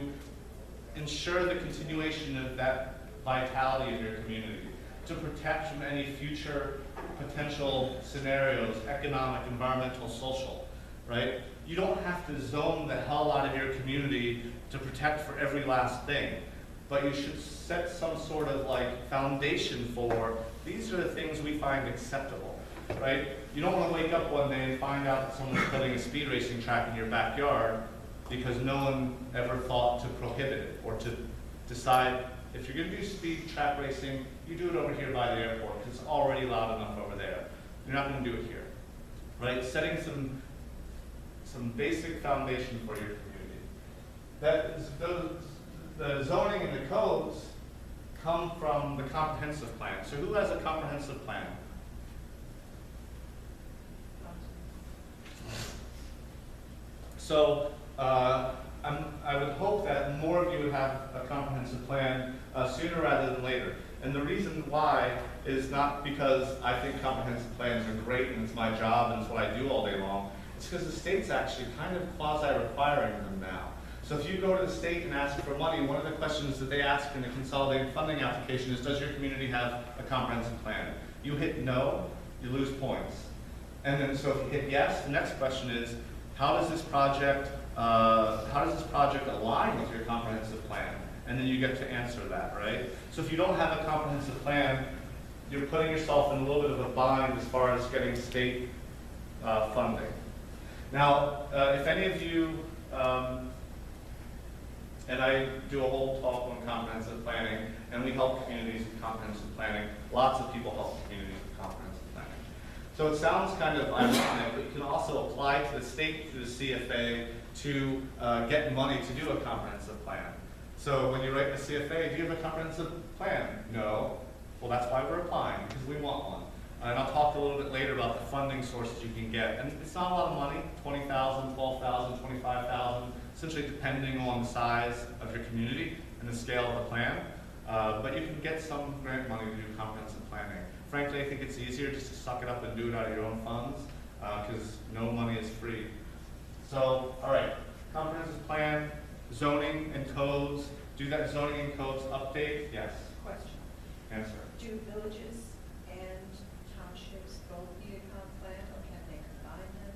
ensure the continuation of that vitality of your community, to protect from any future potential scenarios, economic, environmental, social, right? You don't have to zone the hell out of your community to protect for every last thing, but you should set some sort of foundation for, these are the things we find acceptable, right? You don't want to wake up one day and find out that someone's putting a speed racing track in your backyard because no one ever thought to prohibit it or to decide, if you're going to do speed track racing, you do it over here by the airport because it's already loud enough over there. You're not going to do it here, right? Setting some basic foundation for your community. The zoning and the codes come from the comprehensive plan. So who has a comprehensive plan? So I would hope that more of you would have a comprehensive plan sooner rather than later. And the reason why is not because I think comprehensive plans are great and it's my job and it's what I do all day long. It's because the state's actually kind of quasi-requiring them now. So if you go to the state and ask for money, one of the questions that they ask in the consolidated funding application is, does your community have a comprehensive plan? You hit no, you lose points. And then so if you hit yes, the next question is, how does this project align with your comprehensive plan? And then you get to answer that, right? So if you don't have a comprehensive plan, you're putting yourself in a little bit of a bind as far as getting state funding. Now, if any of you, and I do a whole talk on comprehensive planning, and we help communities with comprehensive planning. Lots of people help communities with comprehensive planning. So it sounds kind of ironic, but you can also apply to the state through the CFA to get money to do a comprehensive plan. So when you write the CFA, do you have a comprehensive plan? No. Well, that's why we're applying, because we want one. And I'll talk a little bit later about the funding sources you can get. And it's not a lot of money, $20,000, $12,000, $25,000, essentially depending on the size of your community and the scale of the plan. But you can get some grant money to do comprehensive planning. Frankly, I think it's easier just to suck it up and do it out of your own funds, because no money is free. So, all right, comprehensive plan, zoning and codes. Do that zoning and codes update? Yes. Question. Answer. Do villages and townships both need a comp plan, or can they combine them?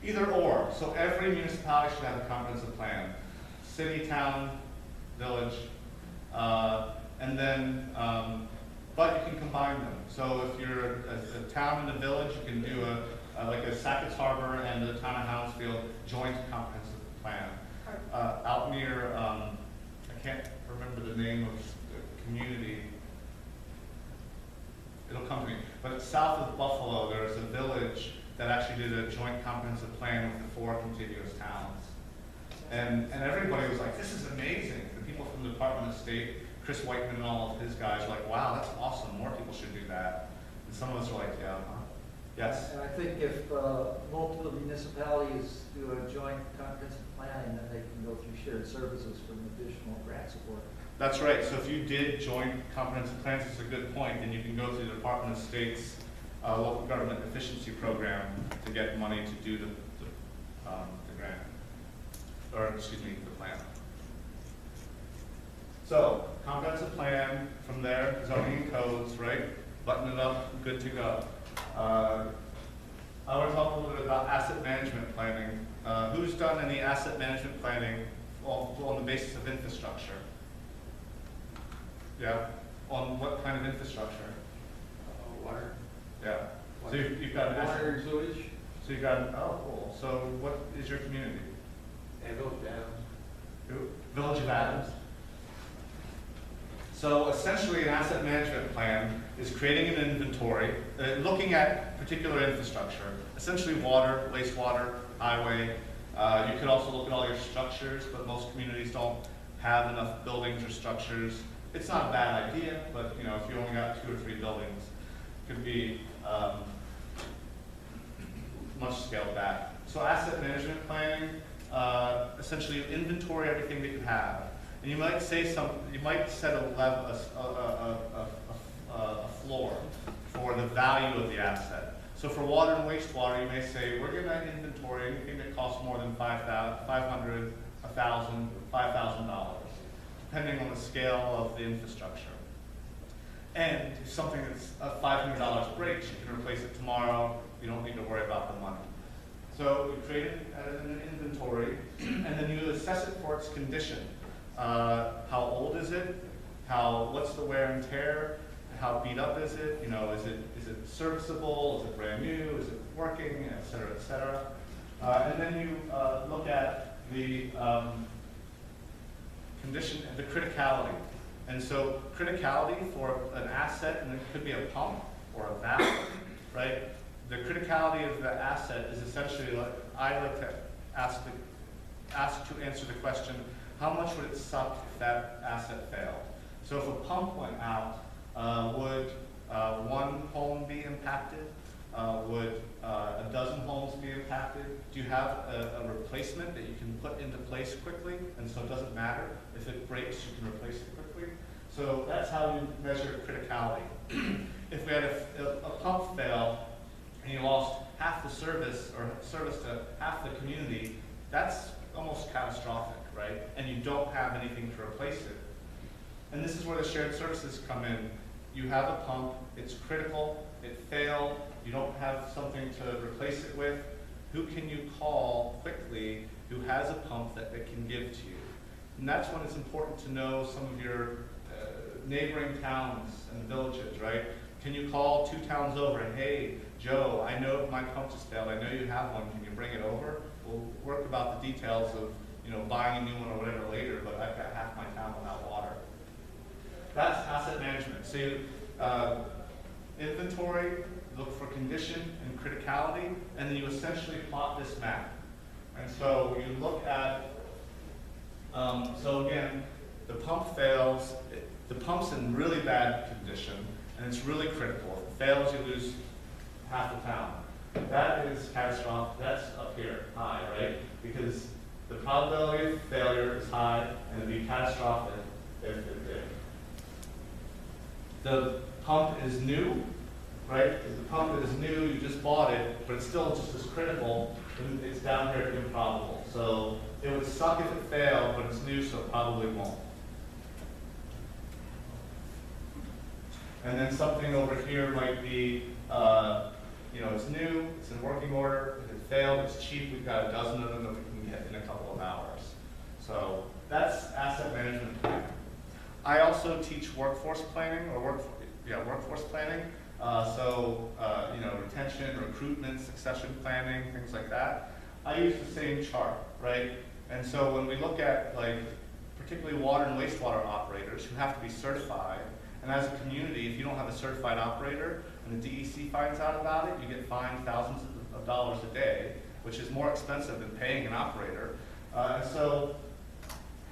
Either or. So every municipality should have a comprehensive plan. City, town, village, and then, but you can combine them. So if you're a town and a village, you can do like a Sackett's Harbor and the town of Hounsfield joint comprehensive plan. Out near, I can't remember the name of the community. It'll come to me. But south of Buffalo, there's a village that actually did a joint comprehensive plan with the 4 contiguous towns. And everybody was like, this is amazing. The people from the Department of State, Chris Whiteman and all of his guys were like, wow, that's awesome. More people should do that. And some of us were like, yeah, yes. And I think if multiple municipalities do a joint comprehensive planning, then they can go through shared services for additional grant support. That's right. So if you did joint comprehensive plans, it's a good point. Then you can go through the Department of State's local government efficiency program to get money to do the grant, or excuse me, the plan. So, comprehensive plan, from there, zoning and codes, right? Button it up, good to go. I want to talk a little bit about asset management planning. Who's done any asset management planning on the basis of infrastructure? Yeah, on what kind of infrastructure? Water. Yeah. So you've got an asset. Water and sewage. So you got, oh, cool. So what is your community? And Village of Adams. Who? Village of Adams. So essentially an asset management plan is creating an inventory, looking at particular infrastructure, essentially water, wastewater, highway. You could also look at all your structures, but most communities don't have enough buildings or structures. It's not a bad idea, but you know, if you only got 2 or 3 buildings, it could be much scaled back. So asset management planning, essentially you inventory everything that you have. And you might say you might set a level, a floor for the value of the asset. So for water and wastewater, you may say, we're going to inventory anything that costs more than $500, $1,000, $5,000, depending on the scale of the infrastructure. And if something that's $500 breaks, you can replace it tomorrow. You don't need to worry about the money. So you create an inventory, and then you assess it for its condition. How old is it? What's the wear and tear? How beat up is it? You know, is it serviceable? Is it brand new? Is it working? Et cetera, et cetera. And then you look at the condition and the criticality. And so criticality for an asset, and it could be a pump or a valve, right? The criticality of the asset is essentially, I like to ask to answer the question, how much would it suck if that asset failed? So if a pump went out, would 1 home be impacted? Would a dozen homes be impacted? Do you have a replacement that you can put into place quickly? And so it doesn't matter. If it breaks, you can replace it quickly. So that's how you measure criticality. If we had a pump fail and you lost half the service or service to half the community, that's almost catastrophic, right? And you don't have anything to replace it. And this is where the shared services come in. You have a pump, it's critical, it failed, you don't have something to replace it with. Who can you call quickly who has a pump that they can give to you? And that's when it's important to know some of your neighboring towns and villages, right? Can you call 2 towns over and, hey, Joe, I know my pump just failed, I know you have one, can you bring it over? We'll work about the details of, you know, buying a new one or whatever later, but I've got half my town without water. That's asset management. So you inventory, look for condition and criticality, and then you essentially plot this map. And so you look at, so again, the pump fails, the pump's in really bad condition, and it's really critical. If it fails, you lose half the town. That is catastrophic. That's up here, high, right? Because the probability of failure is high, and it'd be catastrophic if it did. The pump is new, right? If the pump is new, you just bought it, but it's still just as critical, and it's down here improbable. So it would suck if it failed, but it's new, so it probably won't. And then something over here might be, you know, it's new, it's in working order. If it failed, it's cheap. We've got a dozen of them that we can get in a couple of hours. So that's asset management planning. I also teach workforce planning or workforce planning. You know, retention, recruitment, succession planning, things like that. I use the same chart, right? And so when we look at like particularly water and wastewater operators who have to be certified, and as a community, if you don't have a certified operator and the DEC finds out about it, you get fined thousands of dollars a day, which is more expensive than paying an operator. And so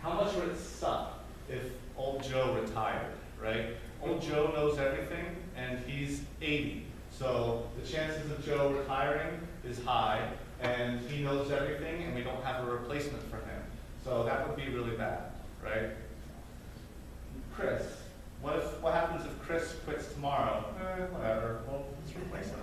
how much would it suck if old Joe retired, right? Old Joe knows everything, and he's 80. So the chances of Joe retiring is high, and he knows everything, and we don't have a replacement for him. So that would be really bad, right? Chris. What happens if Chris quits tomorrow? Whatever, well, let's replace him,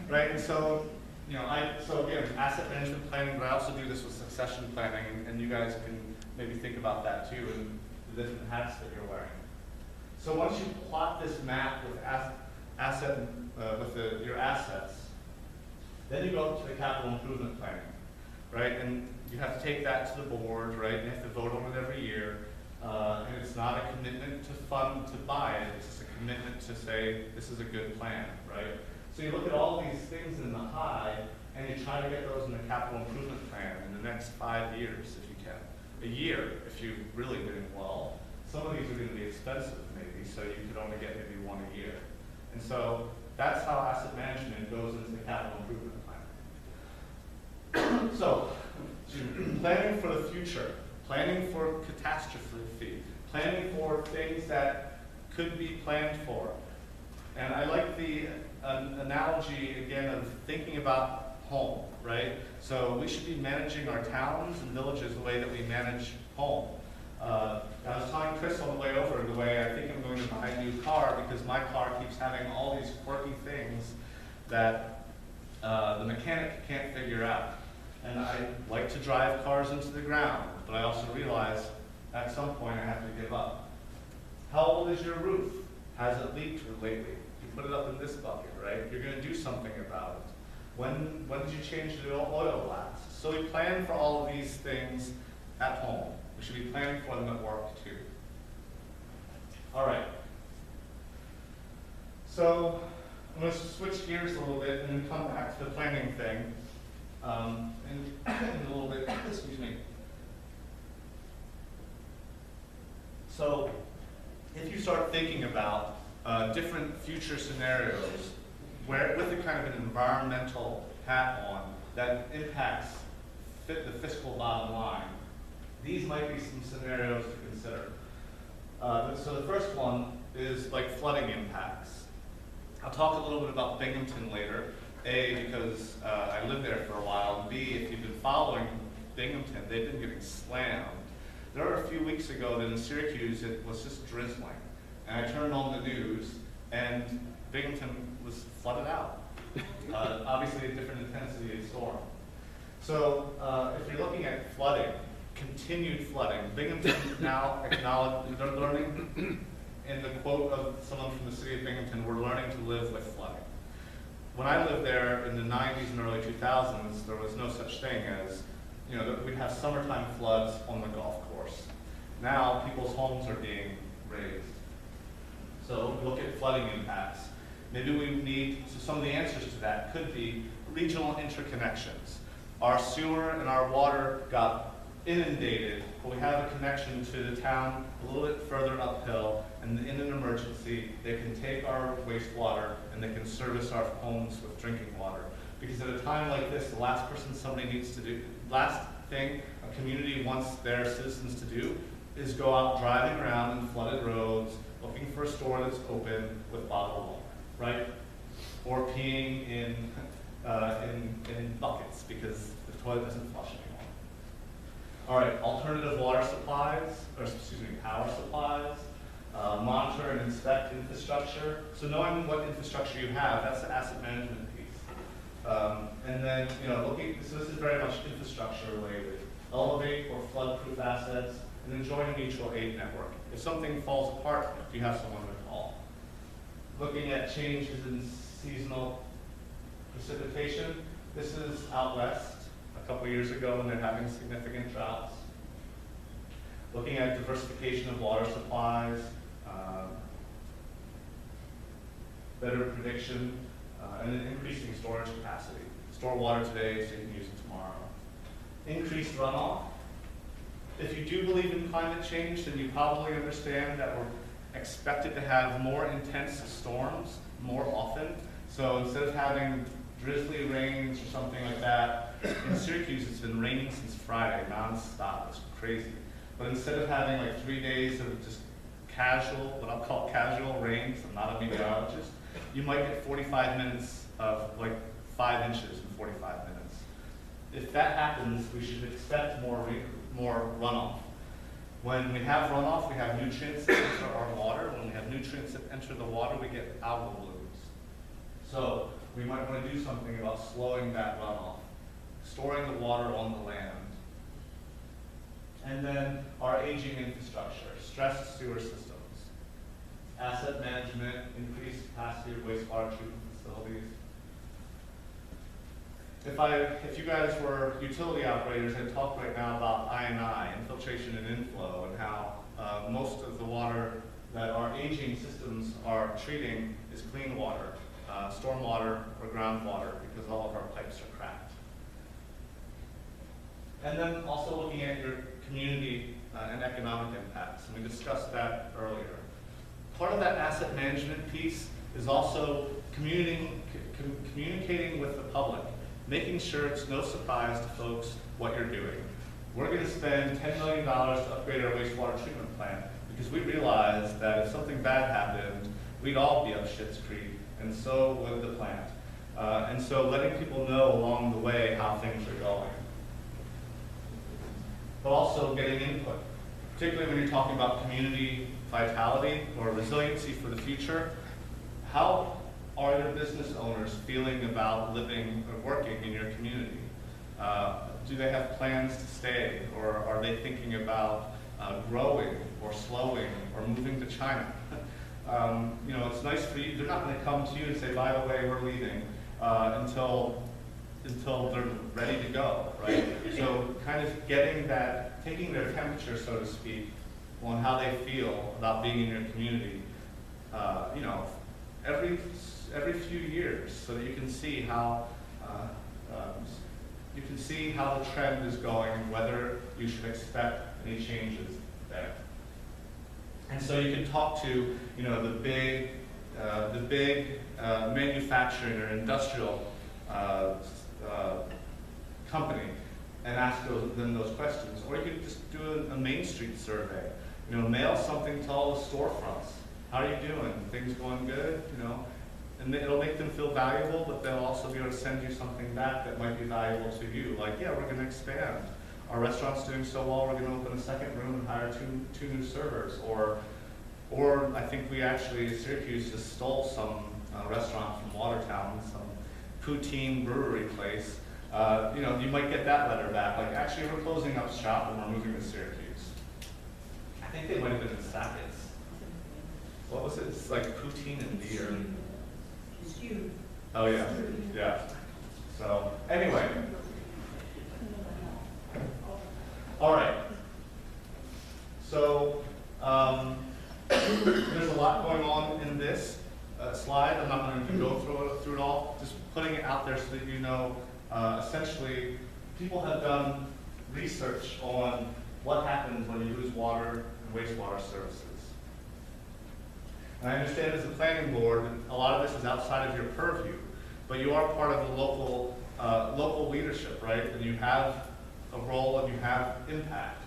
right? And so, you know, so again, asset management planning, but I also do this with succession planning, and you guys can maybe think about that too. And the different hats that you're wearing. So once you plot this map with your assets, then you go up to the capital improvement planning, right? And you have to take that to the board, right? And you have to vote on it every year. And it's not a commitment to fund to buy it, it's just a commitment to say, this is a good plan, right? So you look at all these things in the high, and you try to get those in the capital improvement plan in the next 5 years, if you can. A year, if you're really doing well. Some of these are gonna be expensive, maybe, so you could only get maybe one a year. And so that's how asset management goes into the capital improvement plan. So, planning for the future, planning for catastrophe, planning for things that could be planned for. And I like the analogy, again, of thinking about home, right? So we should be managing our towns and villages the way that we manage home. I was telling Chris on the way over the way I think I'm going to buy a new car because my car keeps having all these quirky things that the mechanic can't figure out. And I like to drive cars into the ground, but I also realize at some point I have to give up. How old is your roof? Has it leaked lately? You put it up in this bucket, right? You're going to do something about it. When did you change the oil last? So we plan for all of these things at home. We should be planning for them at work too. All right. So I'm going to switch gears a little bit and then come back to the planning thing. And a little bit, excuse me. So if you start thinking about different future scenarios where with a kind of an environmental hat on that impacts the fiscal bottom line, these might be some scenarios to consider. So the first one is like flooding impacts. I'll talk a little bit about Binghamton later. A, because I lived there for a while, and B, if you've been following Binghamton, they've been getting slammed. There were a few weeks ago that in Syracuse it was just drizzling, and I turned on the news, and Binghamton was flooded out. Obviously a different intensity of storm. So if you're looking at flooding, continued flooding, Binghamton now acknowledged, they're learning, in the quote of someone from the city of Binghamton, we're learning to live with flooding. When I lived there in the 90s and early 2000s, there was no such thing as, we'd have summertime floods on the golf course. Now people's homes are being raised. So look at flooding impacts. Maybe we need, so some of the answers to that could be regional interconnections. Our sewer and our water got inundated, but we have a connection to the town a little bit further uphill, and in an emergency, they can take our wastewater and they can service our homes with drinking water. Because at a time like this, the last thing a community wants their citizens to do is go out driving around in flooded roads, looking for a store that's open with bottled water, right? Or peeing in buckets because the toilet doesn't flush anymore. All right, alternative water supplies, power supplies, monitor and inspect infrastructure. So knowing what infrastructure you have, that's the asset management piece. And then, so this is very much infrastructure related. Elevate or flood-proof assets, and then join a mutual aid network. If something falls apart, you have someone to call. Looking at changes in seasonal precipitation. This is out west. A couple years ago when they're having significant droughts. Looking at diversification of water supplies, better prediction, and then increasing storage capacity. Store water today so you can use it tomorrow. Increased runoff. If you do believe in climate change, then you probably understand that we're expected to have more intense storms more often. So instead of having drizzly rains or something like that. In Syracuse, it's been raining since Friday, nonstop. It's crazy. But instead of having like 3 days of just casual, what I'll call casual rains, I'm not a meteorologist, you might get 45 minutes of like 5 inches in 45 minutes. If that happens, we should expect more runoff. When we have runoff, we have nutrients that enter our water. When we have nutrients that enter the water, we get algal blooms. So we might want to do something about slowing that runoff, storing the water on the land. And then our aging infrastructure, stressed sewer systems, asset management, increased capacity of wastewater treatment facilities. If you guys were utility operators, I'd talk right now about I&I, infiltration and inflow, and how most of the water that our aging systems are treating is clean water, stormwater or groundwater, because all of our pipes are cracked. And then also looking at your community and economic impacts, and we discussed that earlier. Part of that asset management piece is also communicating with the public, making sure it's no surprise to folks what you're doing. We're going to spend $10 million to upgrade our wastewater treatment plant because we realized that if something bad happened, we'd all be up Schitt's Creek, and so would the plant. And so letting people know along the way how things are going. But also getting input, particularly when you're talking about community vitality or resiliency for the future. How are your business owners feeling about living or working in your community? Do they have plans to stay, or are they thinking about growing or slowing or moving to China? You know, it's nice for you. They're not going to come to you and say, by the way, we're leaving until they're ready to go, right? So kind of getting that, taking their temperature, so to speak, on how they feel about being in your community, you know, every few years, so that you can see how the trend is going and whether you should expect any changes there. And so you can talk to, you know, the big manufacturing or industrial company and ask them those questions, or you could just do a Main Street survey. You know, mail something to all the storefronts. How are you doing? Things going good? You know, and it'll make them feel valuable, but they'll also be able to send you something back that might be valuable to you. Like, yeah, we're going to expand. Our restaurant's doing so well, we're going to open a second room and hire two new servers. Or I think we actually, Syracuse just stole some restaurant from Watertown, some poutine brewery place. You know, you might get that letter back. Like, actually, we're closing up shop and we're moving to Syracuse. I think they might have been in Sackets. What was it? It's like poutine and beer. Oh yeah, yeah. So anyway, all right. So there's a lot going on in this slide. I'm not going to go through it all. Just putting it out there so that you know. Essentially, people have done research on what happens when you lose water and wastewater services. And I understand as a planning board, a lot of this is outside of your purview, but you are part of the local leadership, right? And you have a role and you have impact.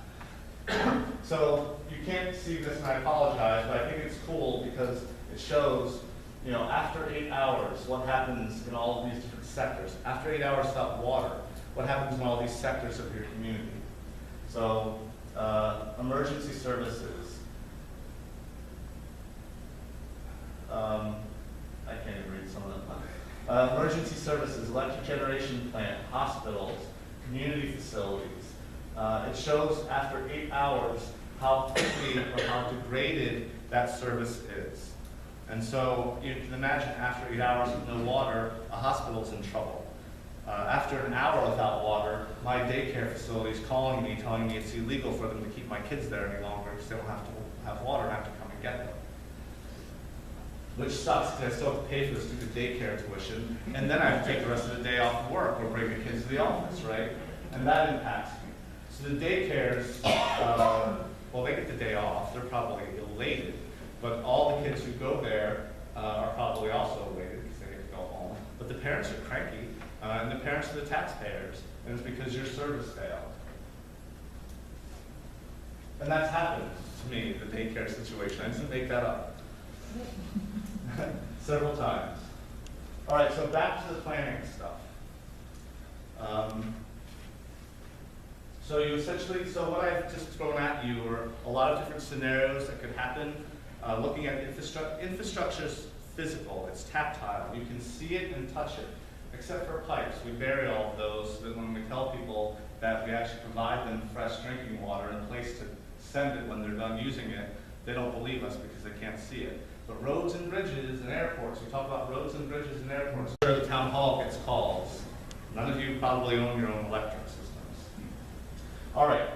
So you can't see this, and I apologize, but I think it's cool because it shows, you know, after 8 hours, what happens in all of these different sectors. After 8 hours without water, what happens in all these sectors of your community. So emergency services. I can't even read some of them. Emergency services, electric generation plant, hospitals, community facilities. It shows after 8 hours how quickly or how degraded that service is. And so you can imagine after 8 hours with no water, a hospital's in trouble. After an hour without water, my daycare facility is calling me, telling me it's illegal for them to keep my kids there any longer because they don't have to have water and have to come and get them. Which sucks because I still have to pay for the stupid daycare tuition, and then I have to take the rest of the day off work or bring the kids to the office, right? And that impacts me. So the daycares, well, they get the day off. They're probably elated. But all the kids who go there are probably also elated because they get to go home. But the parents are cranky, and the parents are the taxpayers, and it's because your service failed. And that's happened to me, the daycare situation. I didn't make that up. Several times. All right, so back to the planning stuff. So what I've just thrown at you are a lot of different scenarios that could happen. Looking at infrastructure is physical, it's tactile. You can see it and touch it. except for pipes. We bury all of those so that when we tell people that we actually provide them fresh drinking water and a place to send it when they're done using it, they don't believe us because they can't see it. But roads and bridges and airports, we talk about roads and bridges and airports, where the town hall gets calls. None of you probably own your own electric systems. All right,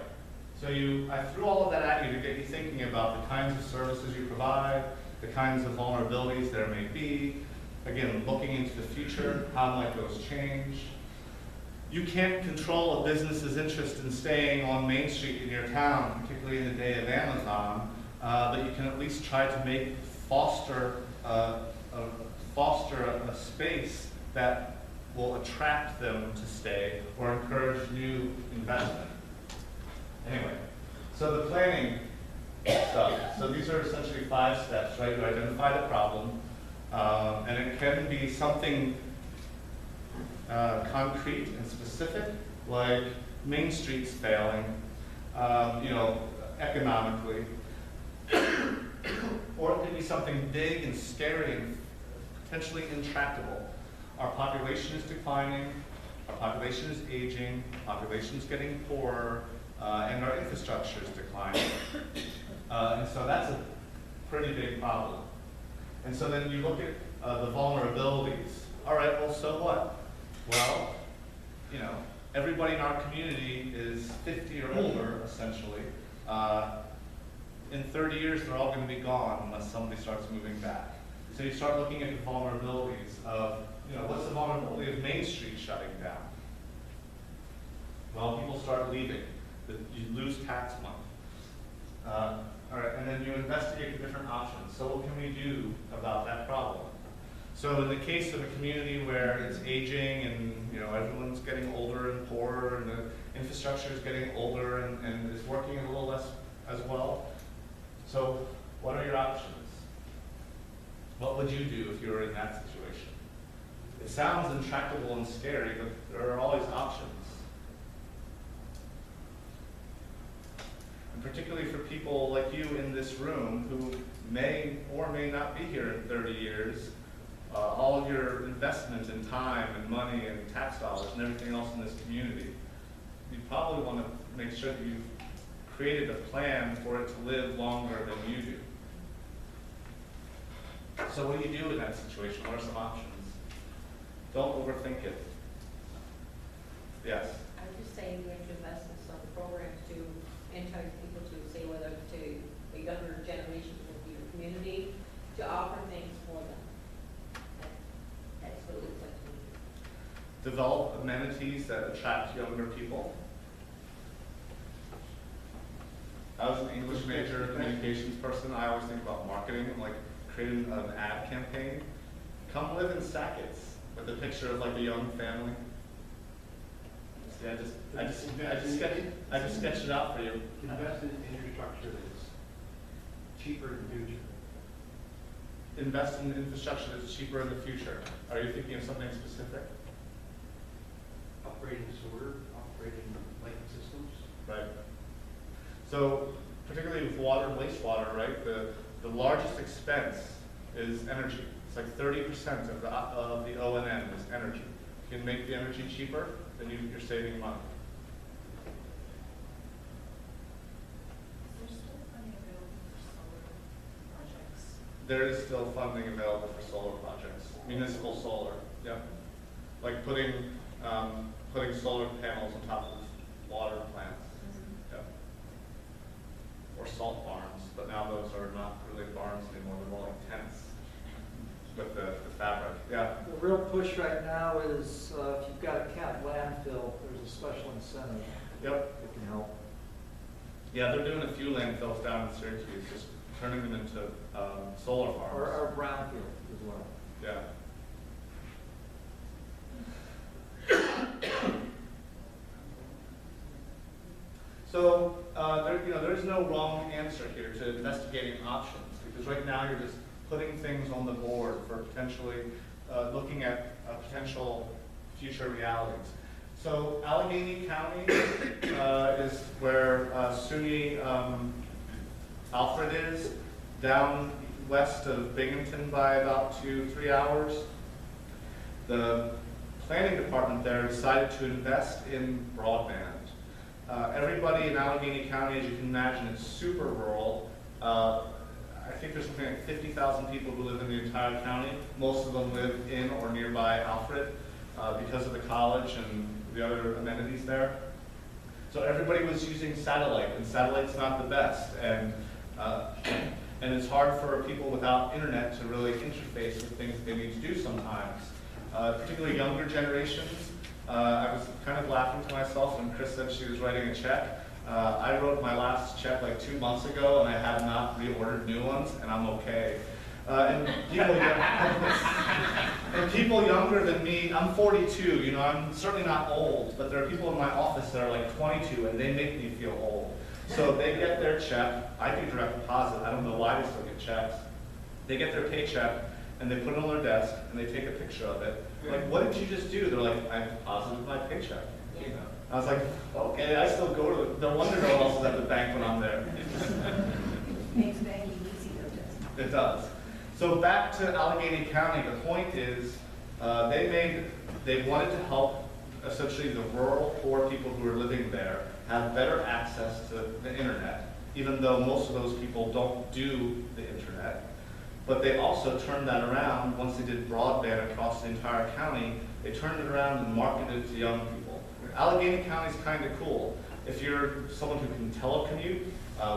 so I threw all of that at you to get you thinking about the kinds of services you provide, the kinds of vulnerabilities there may be. Again, looking into the future, how might those change? You can't control a business's interest in staying on Main Street in your town, particularly in the day of Amazon, but you can at least try to foster a space that will attract them to stay or encourage new investment. Anyway, so the planning stuff. So these are essentially 5 steps, right? You identify the problem, and it can be something concrete and specific, like Main Street's failing, economically. Or it could be something big and scary and potentially intractable. Our population is declining, our population is aging, our population is getting poorer, and our infrastructure is declining. And so that's a pretty big problem. And so then you look at the vulnerabilities. All right, well, so what? Well, everybody in our community is 50 or older, essentially. In 30 years, they're all going to be gone unless somebody starts moving back. So you start looking at the vulnerabilities of, what's the vulnerability of Main Street shutting down? Well, people start leaving. You lose tax money. All right, and then you investigate the different options. So what can we do about that problem? So in the case of a community where it's aging and everyone's getting older and poorer and the infrastructure is getting older and is working a little less as well, so what are your options? What would you do if you were in that situation? It sounds intractable and scary, but there are always options. And particularly for people like you in this room who may or may not be here in 30 years, all of your investment in time and money and tax dollars and everything else in this community, you probably want to make sure that you've created a plan for it to live longer than you do. So what do you do in that situation? What are some options? Don't overthink it. Yes? I would just say we have to invest in some programs to entice people to say whether to a younger generation of your community to offer things for them. That's what it looks like to me. Develop amenities that attract younger people. I was an English major communications person. I always think about marketing, like creating an ad campaign. Come live in Sackett's with a picture of like a young family. See, I just sketched it out for you. Invest in infrastructure that's cheaper in the future. Invest in infrastructure that's cheaper in the future. Are you thinking of something specific? Upgrading sewer, upgrading light systems. Right. So particularly with water and wastewater, right, the largest expense is energy. It's like 30% of the O&M is energy. If you can make the energy cheaper, then you're saving money. Is there still funding available for solar projects? There is still funding available for solar projects, municipal solar, yeah. Like putting solar panels on top of water plants, yeah. Or salt barns, but now those are not really barns anymore, they're more like tents with the fabric, yeah. The real push right now is if you've got a capped landfill, there's a special incentive Yep. that can help. Yeah, they're doing a few landfills down in Syracuse, just turning them into solar farms. Or brownfield as well. Yeah. So there's no wrong answer here to investigating options, because right now you're just putting things on the board for potentially looking at potential future realities. So Allegheny County is where SUNY Alfred is, down west of Binghamton by about 2-3 hours. The planning department there decided to invest in broadband. Everybody in Allegheny County, as you can imagine, it's super rural. I think there's something like 50,000 people who live in the entire county. Most of them live in or nearby Alfred because of the college and the other amenities there. So everybody was using satellite, and satellite's not the best. And it's hard for people without internet to really interface with things they need to do sometimes. Particularly younger generations. I was kind of laughing to myself when Chris said she was writing a check. I wrote my last check like 2 months ago, and I have not reordered new ones, and I'm okay. And people younger than me, I'm 42, you know, I'm certainly not old, but there are people in my office that are like 22, and they make me feel old. So they get their check, I do direct deposit, I don't know why they still get checks. They get their paycheck, and they put it on their desk, and they take a picture of it. Like, what did you just do? They're like, I deposited my paycheck. You know? I was like, okay, I still go to the, no wonder no one else is at the bank when I'm there. Makes banking easy though, doesn't it? It does. So back to Allegheny County, the point is, they wanted to help essentially the rural poor people who are living there have better access to the internet, even though most of those people don't do the internet. But they also turned that around, once they did broadband across the entire county, they turned it around and marketed it to young people. Allegheny County is kind of cool. If you're someone who can telecommute,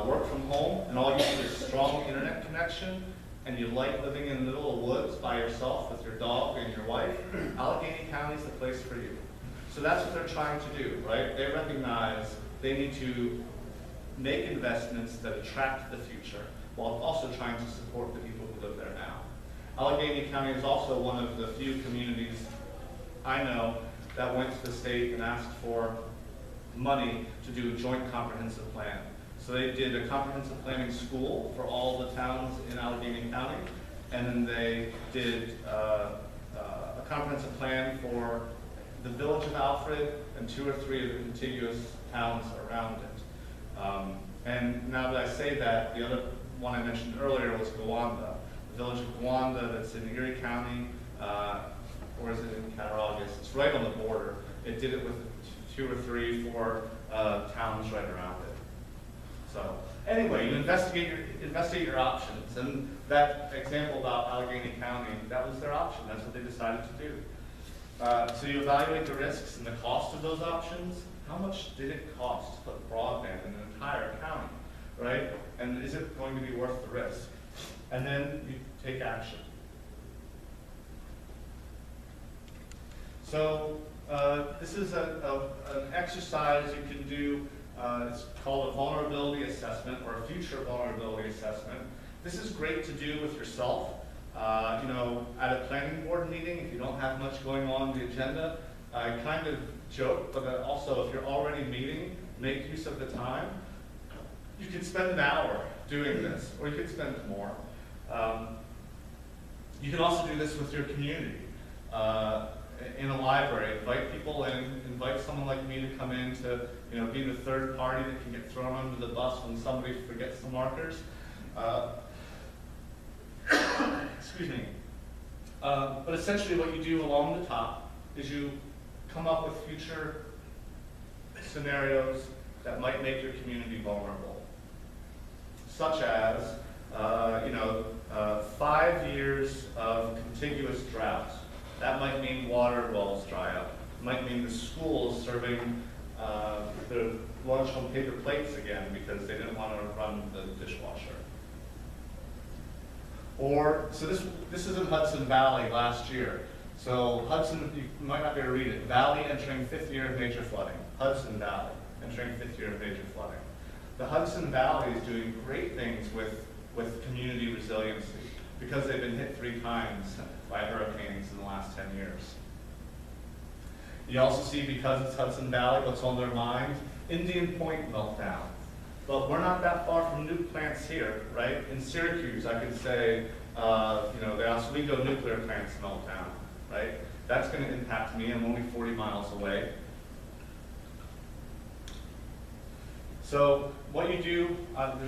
work from home, and all you need is strong internet connection, and you like living in the middle of the woods by yourself with your dog and your wife, Allegheny County is the place for you. So that's what they're trying to do, right? They recognize they need to make investments that attract the future, while also trying to support the people who live there now. Allegheny County is also one of the few communities I know that went to the state and asked for money to do a joint comprehensive plan. So they did a comprehensive planning school for all the towns in Allegheny County, and then they did a comprehensive plan for the village of Alfred and 2 or 3 of the contiguous towns around it. And now that I say that, the other one I mentioned earlier was Gowanda. The village of Gowanda that's in Erie County, or is it in Cattaraugus? It's right on the border. It did it with 2 or 3, 4 towns right around it. So anyway, you investigate your options. And that example about Allegheny County, that was their option. That's what they decided to do. So you evaluate the risks and the cost of those options. How much did it cost to put broadband in an entire county, right? And is it going to be worth the risk? And then you take action. So this is an exercise you can do. It's called a vulnerability assessment or a future vulnerability assessment. This is great to do with yourself. You know, at a planning board meeting, if you don't have much going on the agenda, I kind of joke, but also if you're already meeting, make use of the time. You could spend an hour doing this, or you could spend more. You can also do this with your community. In a library, invite people in, invite someone like me to come in to, you know, be the third party that can get thrown under the bus when somebody forgets the markers. Excuse me. But essentially what you do along the top is you come up with future scenarios that might make your community vulnerable. Such as, 5 years of contiguous drought. That might mean water wells dry up. It might mean the school is serving their lunch on paper plates again because they didn't want to run the dishwasher. Or, so this is in Hudson Valley last year. So Hudson, you might not be able to read it, Valley entering 5th year of major flooding. Hudson Valley entering 5th year of major flooding. The Hudson Valley is doing great things with community resiliency because they've been hit 3 times by hurricanes in the last 10 years. You also see, because it's Hudson Valley, what's on their mind? Indian Point meltdown. But we're not that far from nuke plants here, right? In Syracuse, I could say, the Oswego nuclear plants meltdown, right? That's going to impact me. I'm only 40 miles away. So what you do, let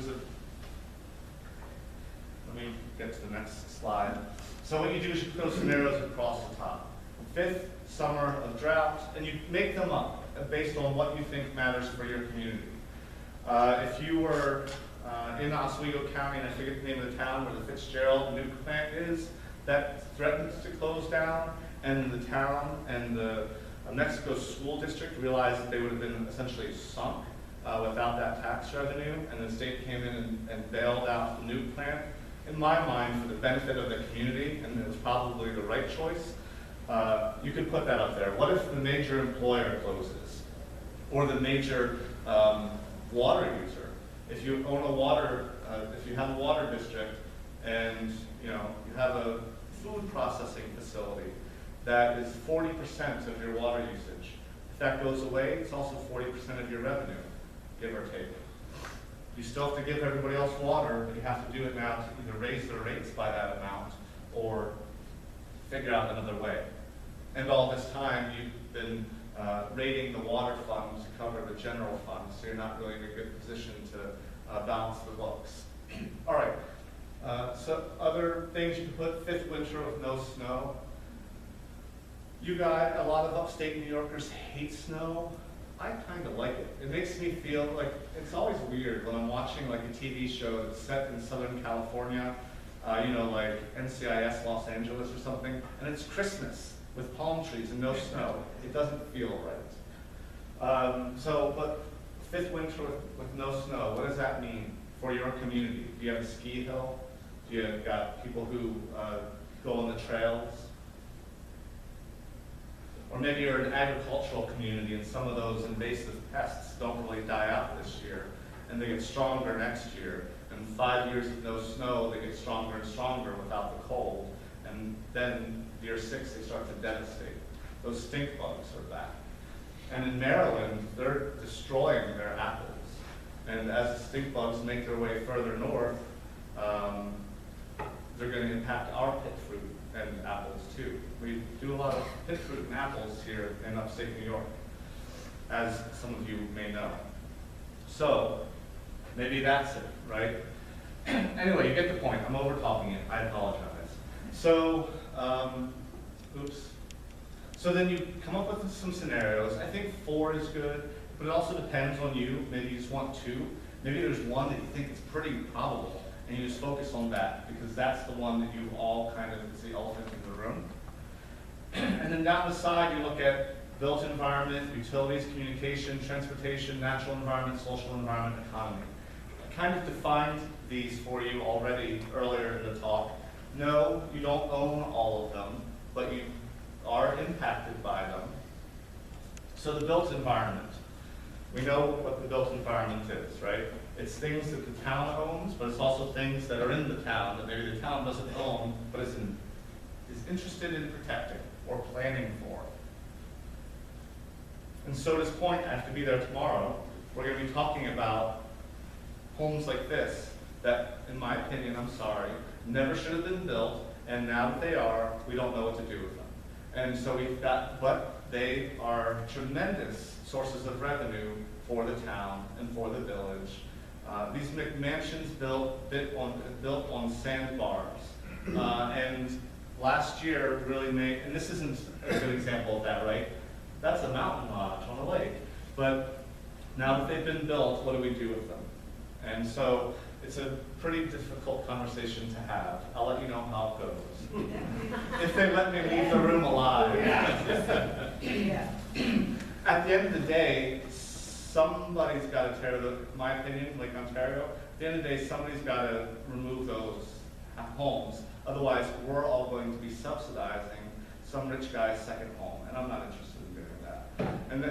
me get to the next slide. So what you do is you put those scenarios across the top. fifth summer of drought, and you make them up based on what you think matters for your community. If you were in Oswego County, and I forget the name of the town where the Fitzgerald nuke plant is, that threatens to close down, and the town and the Mexico school district realized that they would have been essentially sunk without that tax revenue, and the state came in and bailed out the nuke plant. In my mind, for the benefit of the community, and it was probably the right choice, you could put that up there. What if the major employer closes? Or the major water user? If you own a water, if you have a water district and you have a food processing facility that is 40% of your water usage. If that goes away, it's also 40% of your revenue, give or take. You still have to give everybody else water, but you have to do it now to either raise their rates by that amount or figure out another way. And all this time, you've been raiding the water fund to cover the general fund, so you're not really in a good position to balance the books. All right, so other things you can put: fifth winter with no snow. You guys, a lot of upstate New Yorkers hate snow. I kind of like it. It makes me feel like, it's always weird when I'm watching like a TV show that's set in Southern California, like NCIS Los Angeles or something, and it's Christmas with palm trees and no snow. It doesn't feel right. But fifth winter with no snow, what does that mean for your community? Do you have a ski hill? Do you got people who go on the trails? Or maybe you're an agricultural community and some of those invasive pests don't really die out this year, and they get stronger next year. And 5 years of no snow, they get stronger and stronger without the cold. And then year 6, they start to devastate. Those stink bugs are back. And in Maryland, they're destroying their apples. And as the stink bugs make their way further north, they're going to impact our pit fruit and apples too. We do a lot of pit fruit and apples here in upstate New York, as some of you may know. So maybe that's it, right? Anyway, you get the point. I'm over talking it. I apologize. So, So then you come up with some scenarios. I think 4 is good, but it also depends on you. Maybe you just want 2. Maybe there's one that you think is pretty probable, and you just focus on that, because that's the one that you all kind of, it's the elephant in the room. And then down the side, you look at built environment, utilities, communication, transportation, natural environment, social environment, economy. I kind of defined these for you already earlier in the talk. No, you don't own all of them, but you are impacted by them. So the built environment. We know what the built environment is, right? It's things that the town owns, but it's also things that are in the town that maybe the town doesn't own, but is interested in protecting or planning for. And so at this point, I have to be there tomorrow. We're going to be talking about homes like this that, in my opinion, I'm sorry, never should have been built, and now that they are, we don't know what to do with them. And so we've got, but they are tremendous sources of revenue for the town and for the village. These McMansions built on sandbars. And last year really made, and this isn't a good example of that, right? That's a mountain lodge on a lake. But now that they've been built, what do we do with them? And so it's a pretty difficult conversation to have. I'll let you know how it goes. If they let me leave the room alive. Yeah. At the end of the day, somebody's got to tear the, in my opinion, Lake Ontario, at the end of the day, somebody's got to remove those homes. Otherwise, we're all going to be subsidizing some rich guy's second home, and I'm not interested in doing that. And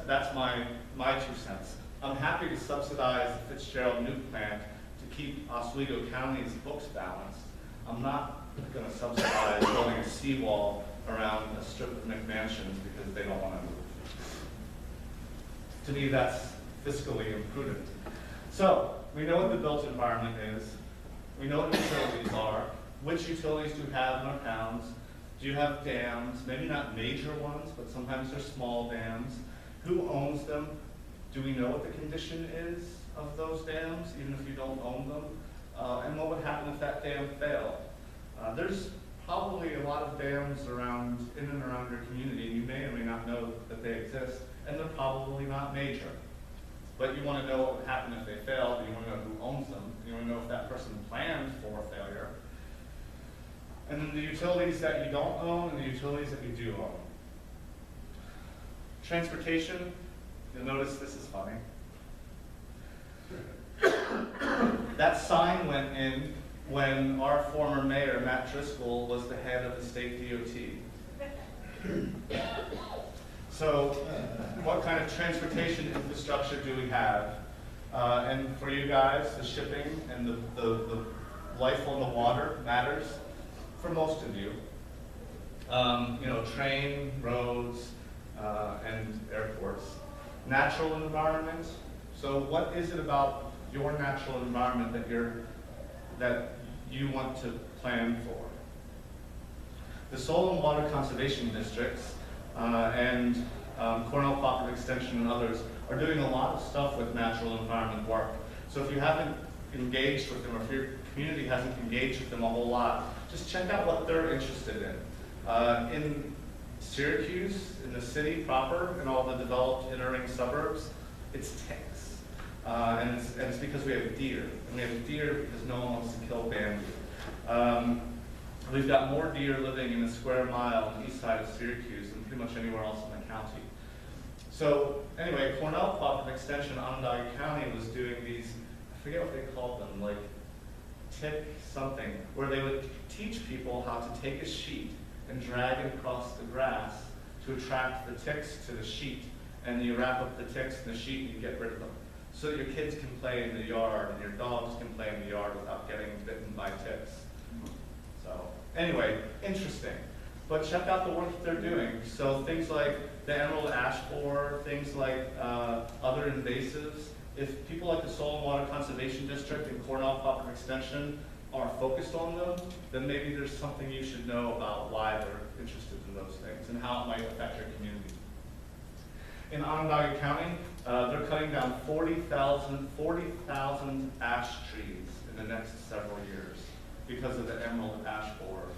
that's my 2 cents. I'm happy to subsidize the Fitzgerald nuke plant to keep Oswego County's books balanced. I'm not going to subsidize building a seawall around a strip of McMansions because they don't want to move. To me, that's fiscally imprudent. So, we know what the built environment is. We know what utilities are. Which utilities do we have in our towns? Do you have dams? Maybe not major ones, but sometimes they're small dams. Who owns them? Do we know what the condition is of those dams, even if you don't own them? And what would happen if that dam failed? There's probably a lot of dams around, in and around your community. You may or may not know that they exist, and they're probably not major. But you want to know what would happen if they failed, and you want to know who owns them, you want to know if that person planned for failure. And then the utilities that you don't own and the utilities that you do own. Transportation, you'll notice this is funny. That sign went in when our former mayor, Matt Driscoll, was the head of the state DOT. So what kind of transportation infrastructure do we have? And for you guys, the shipping and the life on the water matters for most of you. You know, train, roads, and airports. Natural environment. So what is it about your natural environment that you want to plan for? The Soil and Water Conservation Districts and Cornell Cooperative Extension and others are doing a lot of stuff with natural environment work. So if you haven't engaged with them, or if your community hasn't engaged with them a whole lot, just check out what they're interested in. In Syracuse, in the city proper, in all the developed inner-ring suburbs, it's ticks. And it's because we have deer. And we have deer because no one wants to kill bamboo. We've got more deer living in a square mile on the east side of Syracuse than pretty much anywhere else in the county. So anyway, Cornell Cooperative Extension, Onondaga County was doing these, I forget what they called them, like tick something, where they would teach people how to take a sheet and drag it across the grass to attract the ticks to the sheet. And you wrap up the ticks in the sheet and you get rid of them. So that your kids can play in the yard and your dogs can play in the yard without getting bitten by ticks. So anyway, interesting. But check out the work that they're doing. So things like the emerald ash borer, things like other invasives. If people like the Soil and Water Conservation District and Cornell Cooperative Extension are focused on them, then maybe there's something you should know about why they're interested in those things and how it might affect your community. In Onondaga County, they're cutting down 40,000 ash trees in the next several years because of the emerald ash borer.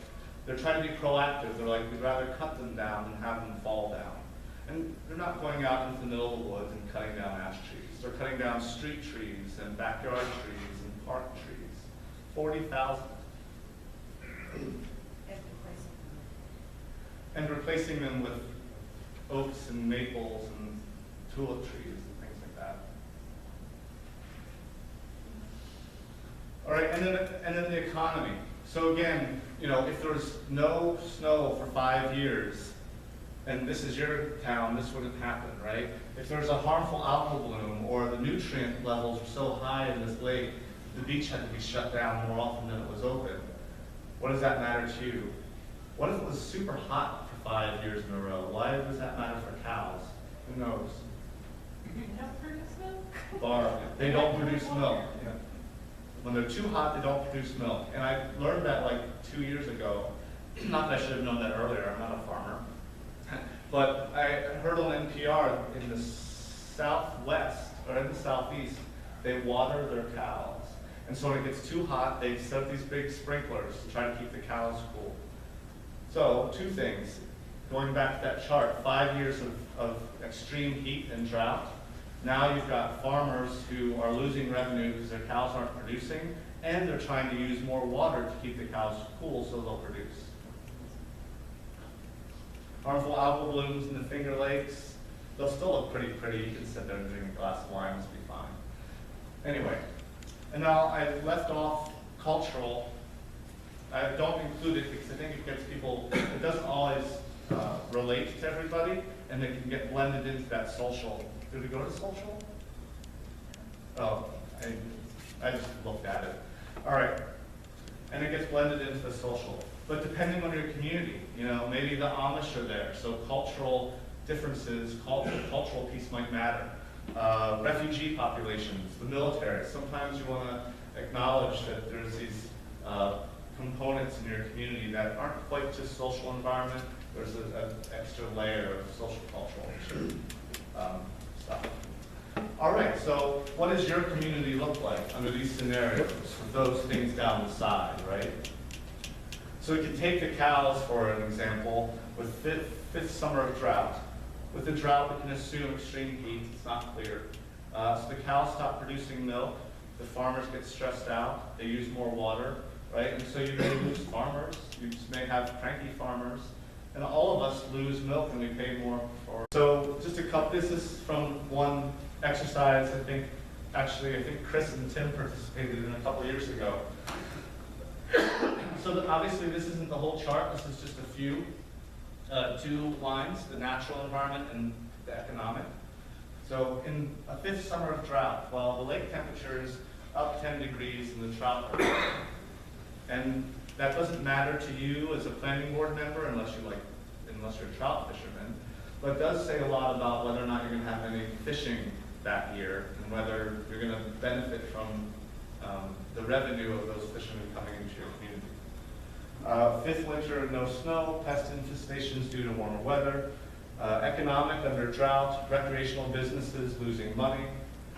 They're trying to be proactive. They're like, we'd rather cut them down than have them fall down. And they're not going out into the middle of the woods and cutting down ash trees. They're cutting down street trees and backyard trees and park trees. 40,000. And replacing them with oaks and maples and tulip trees and things like that. All right, and then the economy. So again, you know, if there was no snow for 5 years, and this is your town, this wouldn't happen, right? If there was a harmful algal bloom or the nutrient levels were so high in this lake, the beach had to be shut down more often than it was open. What does that matter to you? What if it was super hot for 5 years in a row? Why does that matter for cows? Who knows? They don't produce milk? Or they don't produce milk. Yeah. When they're too hot, they don't produce milk. And I learned that like 2 years ago. Not that I should have known that earlier, I'm not a farmer. But I heard on NPR in the southwest, or in the southeast, they water their cows. And so when it gets too hot, they set up these big sprinklers to try to keep the cows cool. So, 2 things. Going back to that chart, 5 years of extreme heat and drought. Now you've got farmers who are losing revenue because their cows aren't producing, and they're trying to use more water to keep the cows cool so they'll produce. Harmful algal blooms in the Finger Lakes. They'll still look pretty pretty. You can sit there and drink a glass of wine, it'll be fine. Anyway, and now I left off cultural. I don't include it because I think it gets people, it doesn't always relate to everybody, and it can get blended into that social. Did we go to social? Oh, I just looked at it. All right, and it gets blended into the social. But depending on your community, you know, maybe the Amish are there, so cultural differences, cultural piece might matter. Refugee populations, the military. Sometimes you want to acknowledge that there's these components in your community that aren't quite just social environment. There's an extra layer of social cultural stuff. All right, so what does your community look like under these scenarios with those things down the side, right? So we can take the cows, for an example, with fifth summer of drought. With the drought, we can assume extreme heat, it's not clear. So the cows stop producing milk, the farmers get stressed out, they use more water, right? And so you may lose farmers, you just may have cranky farmers, and all of us lose milk and we pay more for. So just a couple, this is from one exercise I think Chris and Tim participated in a couple years ago. So obviously this isn't the whole chart, this is just a few, 2 lines, the natural environment and the economic. So in a fifth summer of drought, while the lake temperature is up 10 degrees in the trout pool, and that doesn't matter to you as a planning board member unless you're a trout fisherman, but it does say a lot about whether or not you're going to have any fishing that year and whether you're going to benefit from the revenue of those fishermen coming into your community. Fifth winter, no snow, pest infestations due to warmer weather, economic under drought, recreational businesses losing money,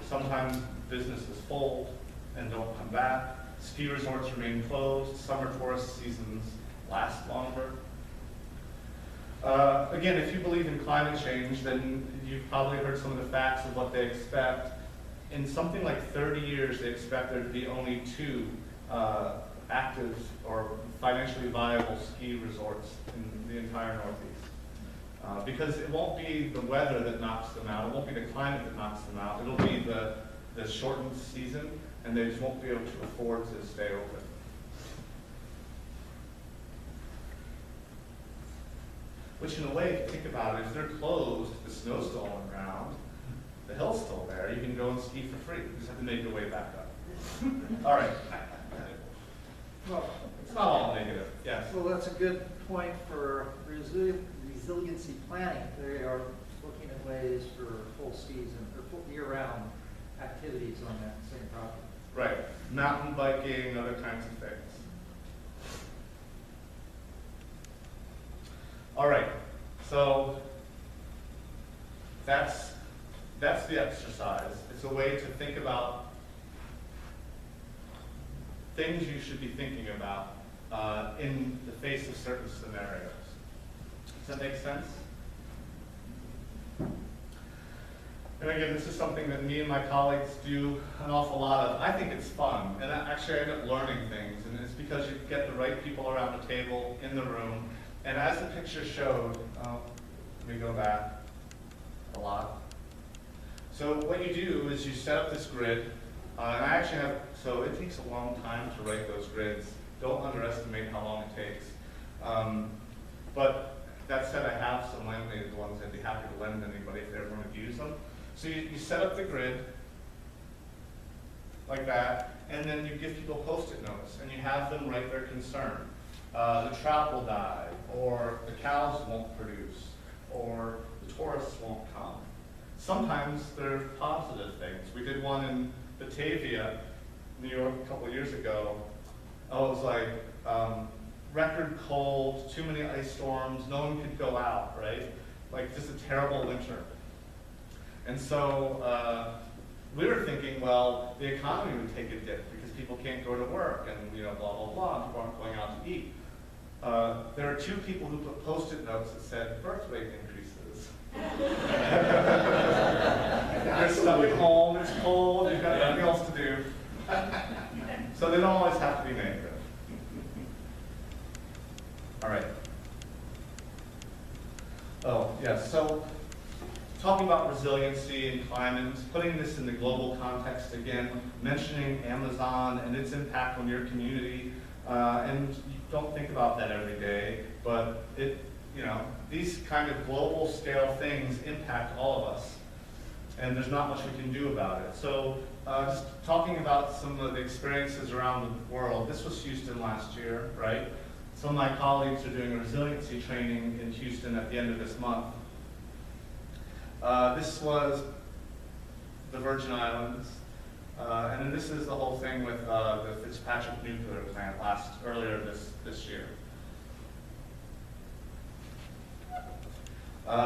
sometimes businesses fold and don't come back, ski resorts remain closed, summer tourist seasons last longer. Again, if you believe in climate change, then you've probably heard some of the facts of what they expect. In something like 30 years, they expect there to be only 2 active or financially viable ski resorts in the entire Northeast. Because it won't be the weather that knocks them out, it won't be the climate that knocks them out, it'll be the shortened season, and they just won't be able to afford to stay open. Which in a way, if you think about it, if they're closed, the snow's still on the ground, the hill's still there, you can go and ski for free. You just have to make your way back up. All right. Well, it's not all negative, yes. Well, that's a good point for resiliency planning. They are looking at ways for full season, or full year-round activities on that same property. Right. Mountain biking, other kinds of things. All right. So that's the exercise. It's a way to think about things you should be thinking about in the face of certain scenarios. Does that make sense? And again, this is something that me and my colleagues do an awful lot of. I think it's fun, and actually I end up learning things, and it's because you get the right people around the table in the room. And as the picture showed, let me go back a lot. So what you do is you set up this grid, and I actually have, so it takes a long time to write those grids. Don't underestimate how long it takes. But that said, I have some laminated ones I'd be happy to lend anybody if they ever want to use them. So you set up the grid like that, and then you give people Post-it notes, and you have them write their concern. The trout will die, or the cows won't produce, or the tourists won't come. Sometimes they're positive things. We did one in Batavia, New York, a couple of years ago. Oh, it was like record cold, too many ice storms, no one could go out, right? Like just a terrible winter. And so we were thinking, well, the economy would take a dip because people can't go to work and blah, blah, blah, people aren't going out to eat. There are 2 people who put Post-it notes that said birth rate increases. They're stuck at home, it's cold, you've got nothing else to do. So they don't always have to be negative. All right. Oh, yes, so talking about resiliency and climate, putting this in the global context again, mentioning Amazon and its impact on your community, and you don't think about that every day, but these kind of global scale things impact all of us, and there's not much we can do about it. So just talking about some of the experiences around the world, this was Houston last year, right? Some of my colleagues are doing a resiliency training in Houston at the end of this month. This was the Virgin Islands, and then this is the whole thing with the Fitzpatrick nuclear plant earlier this year.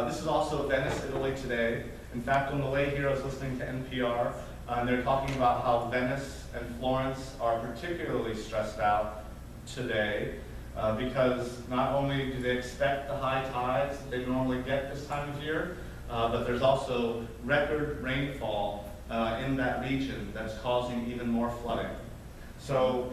This is also Venice, Italy today. In fact, on the way here, I was listening to NPR, and they're talking about how Venice and Florence are particularly stressed out today. because not only do they expect the high tides that they normally get this time of year, but there's also record rainfall in that region that's causing even more flooding. So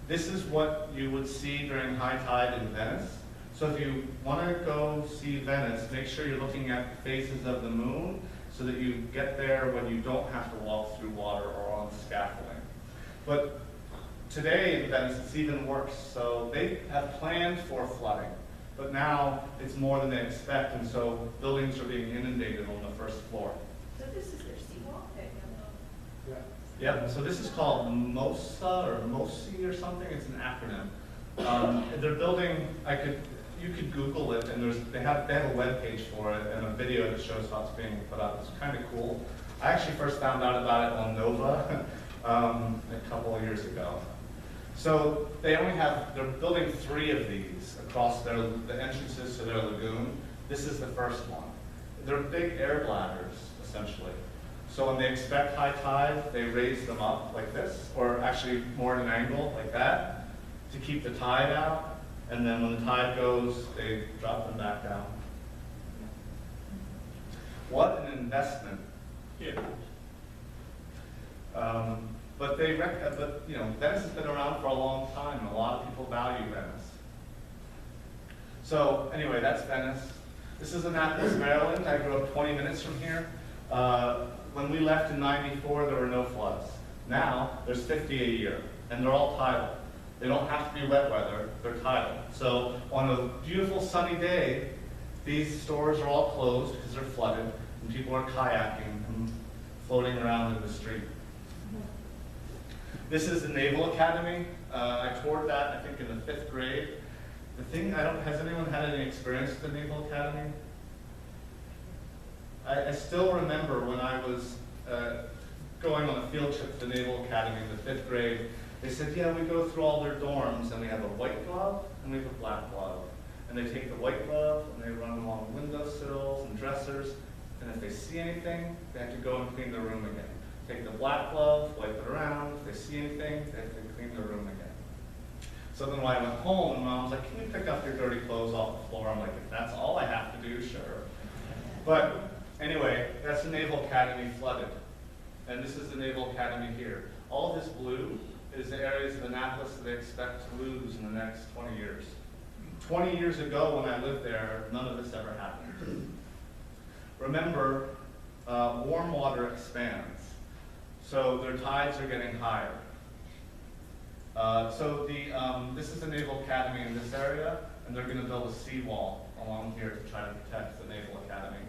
this is what you would see during high tide in Venice. So if you want to go see Venice, make sure you're looking at the phases of the moon so that you get there when you don't have to walk through water or on scaffolding. But today in Venice, it's even worse. So they have planned for flooding, but now it's more than they expect, and so buildings are being inundated on the first floor. So this is their seawall? Okay, Yeah. Yep, so this is called MOSA or MOSI or something, it's an acronym. They're building, you could Google it, and they have a web page for it and a video that shows how it's being put up. It's kind of cool. I actually first found out about it on Nova a couple of years ago. So they're building 3 of these across the entrances to their lagoon. This is the first one. They're big air bladders, essentially. So when they expect high tide, they raise them up like this, or actually more at an angle like that, to keep the tide out. And then when the tide goes, they drop them back down. What an investment. Yeah. But Venice has been around for a long time, and a lot of people value Venice. So anyway, that's Venice. This is Annapolis, Maryland. I grew up 20 minutes from here. When we left in '94, there were no floods. Now, there's 50 a year, and they're all tidal. They don't have to be wet weather, they're tidal. So on a beautiful sunny day, these stores are all closed because they're flooded, and people are kayaking and floating around in the street. This is the Naval Academy. I toured that, I think, in the 5th grade. Has anyone had any experience with the Naval Academy? I still remember when I was going on a field trip to the Naval Academy in the 5th grade. They said, yeah, we go through all their dorms, and we have a white glove, and we have a black glove. And they take the white glove, and they run along windowsills and dressers, and if they see anything, they have to go and clean their room again. Take the black glove, wipe it around. If they see anything, they have to clean their room again. So then when I went home, Mom was like, can you pick up your dirty clothes off the floor? I'm like, if that's all I have to do, sure. But anyway, that's the Naval Academy flooded. And this is the Naval Academy here. All this blue is the areas of Annapolis that they expect to lose in the next 20 years. 20 years ago when I lived there, none of this ever happened. Remember, warm water expands, so their tides are getting higher. This is the Naval Academy in this area, and they're going to build a seawall along here to try to protect the Naval Academy.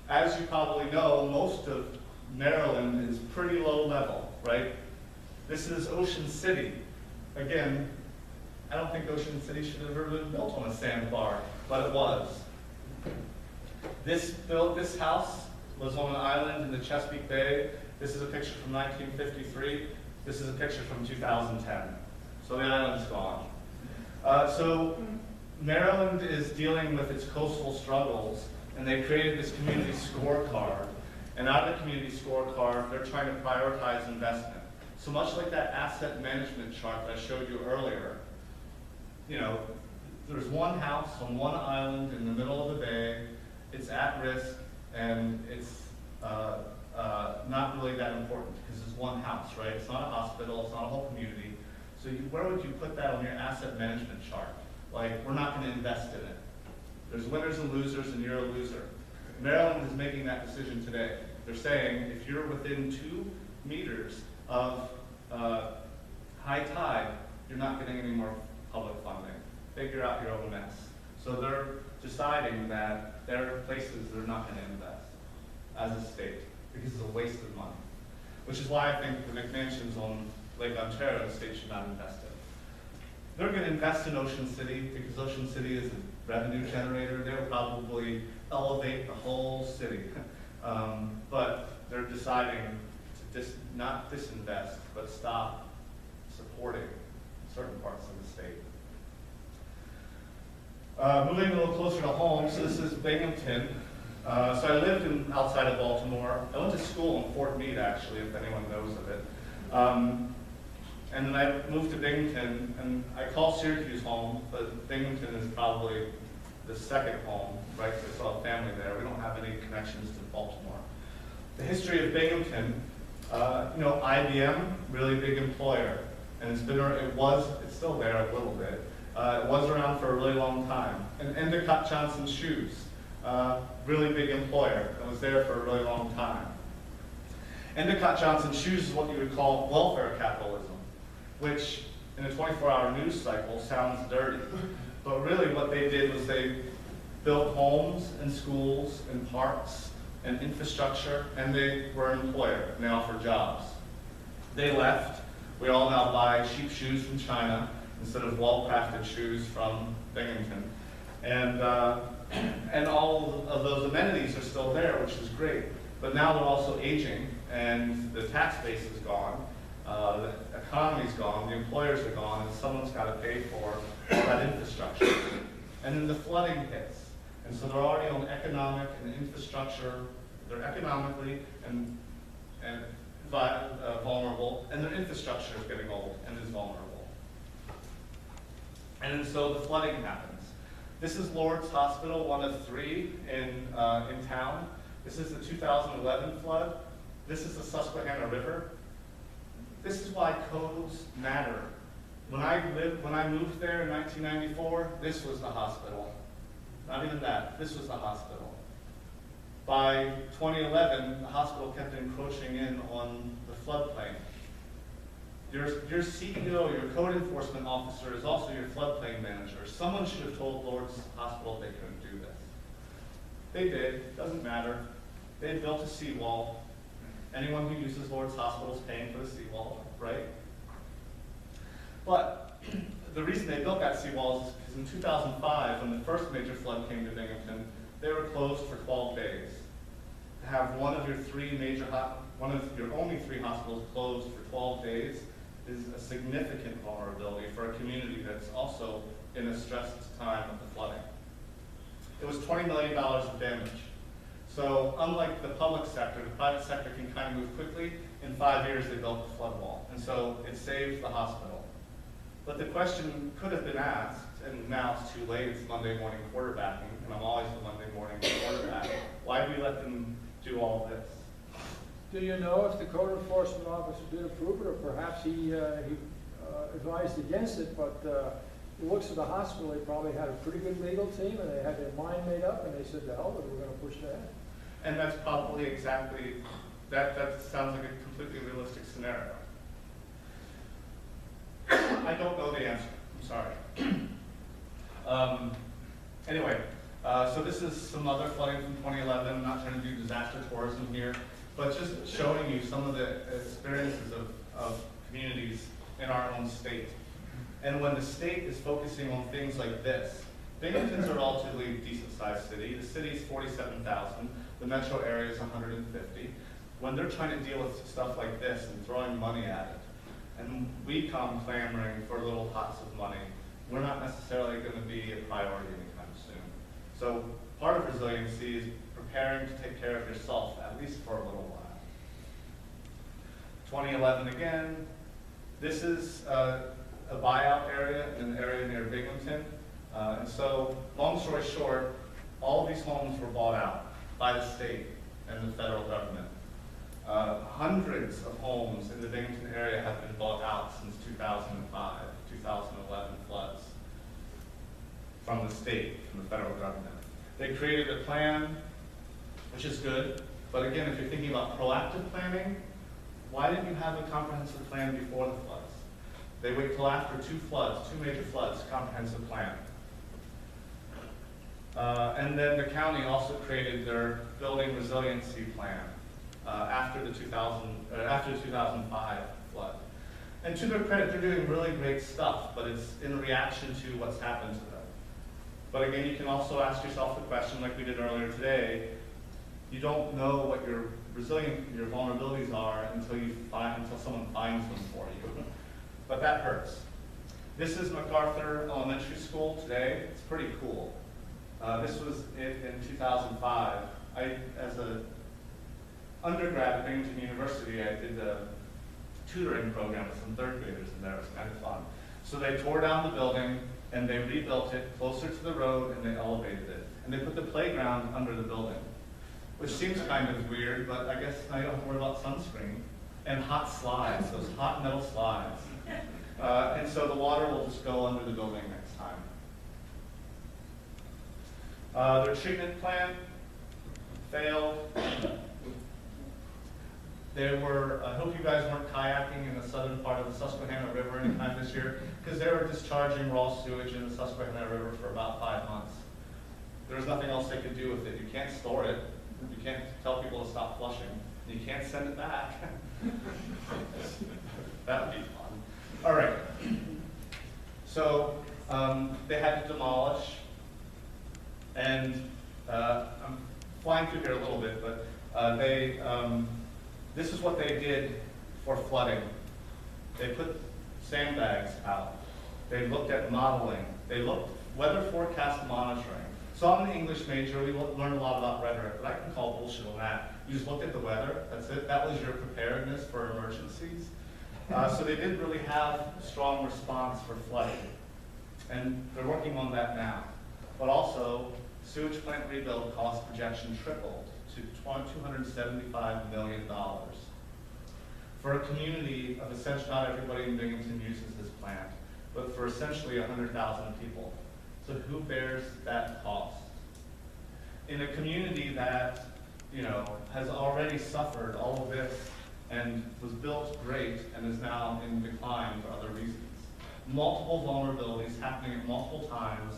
As you probably know, most of Maryland is pretty low level, right? This is Ocean City. Again, I don't think Ocean City should have ever been built on a sandbar, but it was. This house was on an island in the Chesapeake Bay. This is a picture from 1953. This is a picture from 2010. So the island's gone. So Maryland is dealing with its coastal struggles, and they created this community scorecard. And out of the community scorecard, they're trying to prioritize investment. So much like that asset management chart that I showed you earlier, there's one house on one island in the middle of the bay. It's at risk, and it's not really that important because it's one house, right? It's not a hospital, it's not a whole community. So where would you put that on your asset management chart? Like, we're not going to invest in it. There's winners and losers, and you're a loser. Maryland is making that decision today. They're saying if you're within 2 meters of high tide, you're not getting any more public funding. Figure out your own mess. So they're deciding that there are places they're not going to invest as a state because it's a waste of money. Which is why I think the McMansions on Lake Ontario, the state should not invest in. They're going to invest in Ocean City because Ocean City is a revenue generator. They'll probably elevate the whole city. But they're deciding to not disinvest, but stop supporting certain parts of the state. Moving a little closer to home, so this is Binghamton. So I lived outside of Baltimore. I went to school in Fort Meade, actually, if anyone knows of it. And then I moved to Binghamton, and I call Syracuse home, but Binghamton is probably the second home, right? Because I still have family there. We don't have any connections to Baltimore. The history of Binghamton, IBM, really big employer, and it's still there a little bit. It was around for a really long time. And Endicott Johnson Shoes, really big employer, and was there for a really long time. Endicott Johnson Shoes is what you would call welfare capitalism, which in a 24-hour news cycle sounds dirty. But really what they did was they built homes and schools and parks and infrastructure, and they were an employer, and they offered jobs. They left. We all now buy cheap shoes from China instead of well-crafted shoes from Binghamton. And all of those amenities are still there, which is great. But now they're also aging, and the tax base is gone, the economy's gone, the employers are gone, and someone's got to pay for all that infrastructure. And then the flooding hits. And so they're already on economic and infrastructure, they're economically and vulnerable, and their infrastructure is getting old and is vulnerable. And so the flooding happens. This is Lourdes Hospital, one of 3 in town. This is the 2011 flood. This is the Susquehanna River. This is why codes matter. When I moved there in 1994, this was the hospital. Not even that, this was the hospital. By 2011, the hospital kept encroaching in on the floodplain. Your CEO, your code enforcement officer, is also your floodplain manager. Someone should have told Lourdes Hospital they couldn't do this. They did, doesn't matter. They built a seawall. Anyone who uses Lourdes Hospital is paying for the seawall, right? But the reason they built that seawall is because in 2005, when the first major flood came to Binghamton, they were closed for 12 days. To have one of your only 3 hospitals closed for 12 days is a significant vulnerability for a community that's also in a stressed time of the flooding. It was $20 million of damage. So unlike the public sector, the private sector can kind of move quickly. In 5 years, they built the flood wall. And so it saved the hospital. But the question could have been asked, and now it's too late, it's Monday morning quarterbacking, and I'm always the Monday morning quarterback. Why do we let them do all this? Do you know if the code enforcement officer did approve it, or perhaps he advised against it, but the looks of the hospital, they probably had a pretty good legal team, and they had their mind made up, and they said, to hell with it, we're going to push that. And that's probably exactly, that sounds like a completely realistic scenario. I don't know the answer, I'm sorry. Anyway, so this is some other flooding from 2011. I'm not trying to do disaster tourism here, but just showing you some of the experiences of communities in our own state. And when the state is focusing on things like this, Binghamton's a relatively decent-sized city. The city's 47,000. The metro area is 150. When they're trying to deal with stuff like this and throwing money at it, and we come clamoring for little pots of money, we're not necessarily going to be a priority anytime soon. So part of resiliency is preparing to take care of yourself, at least for a little while. 2011 again. This is a buyout area, an area near Binghamton. And so, long story short, all of these homes were bought out by the state and the federal government. Hundreds of homes in the Binghamton area have been bought out since 2005, 2011 floods from the state, from the federal government. They created a plan, which is good, but again, if you're thinking about proactive planning, why didn't you have a comprehensive plan before the floods? They wait till after 2 major floods, comprehensive plan. And then the county also created their building resiliency plan after the 2005 flood. And to their credit, they're doing really great stuff, but it's in reaction to what's happened to them. But again, you can also ask yourself the question, like we did earlier today, you don't know what your vulnerabilities are until someone finds them for you. But that hurts. This is MacArthur Elementary School today. It's pretty cool. This was it in 2005. As an undergrad at Binghamton University, I did tutoring program with some third graders in there. It was kind of fun. So they tore down the building and they rebuilt it closer to the road and they elevated it. And they put the playground under the building, which seems kind of weird, but I guess now you don't have to worry about sunscreen and hot slides, those hot metal slides. And so the water will just go under the building next time. Their treatment plant failed. I hope you guys weren't kayaking in the southern part of the Susquehanna River anytime this year, because they were discharging raw sewage in the Susquehanna River for about 5 months. There was nothing else they could do with it. You can't store it. You can't tell people to stop flushing. You can't send it back. That would be fun. All right. So they had to demolish, and I'm flying through here a little bit, but this is what they did for flooding. They put sandbags out. They looked at modeling. They looked weather forecast monitoring. So I'm an English major. We learned a lot about rhetoric, but I can call bullshit on that. You just looked at the weather. That's it. That was your preparedness for emergencies. So they didn't really have a strong response for flooding. And they're working on that now. But also, sewage plant rebuild cost projection tripled to $275 million. For a community of essentially, not everybody in Binghamton uses this plant, but for essentially 100,000 people. So who bears that cost? In a community that, has already suffered all of this and was built great and is now in decline for other reasons. Multiple vulnerabilities happening at multiple times,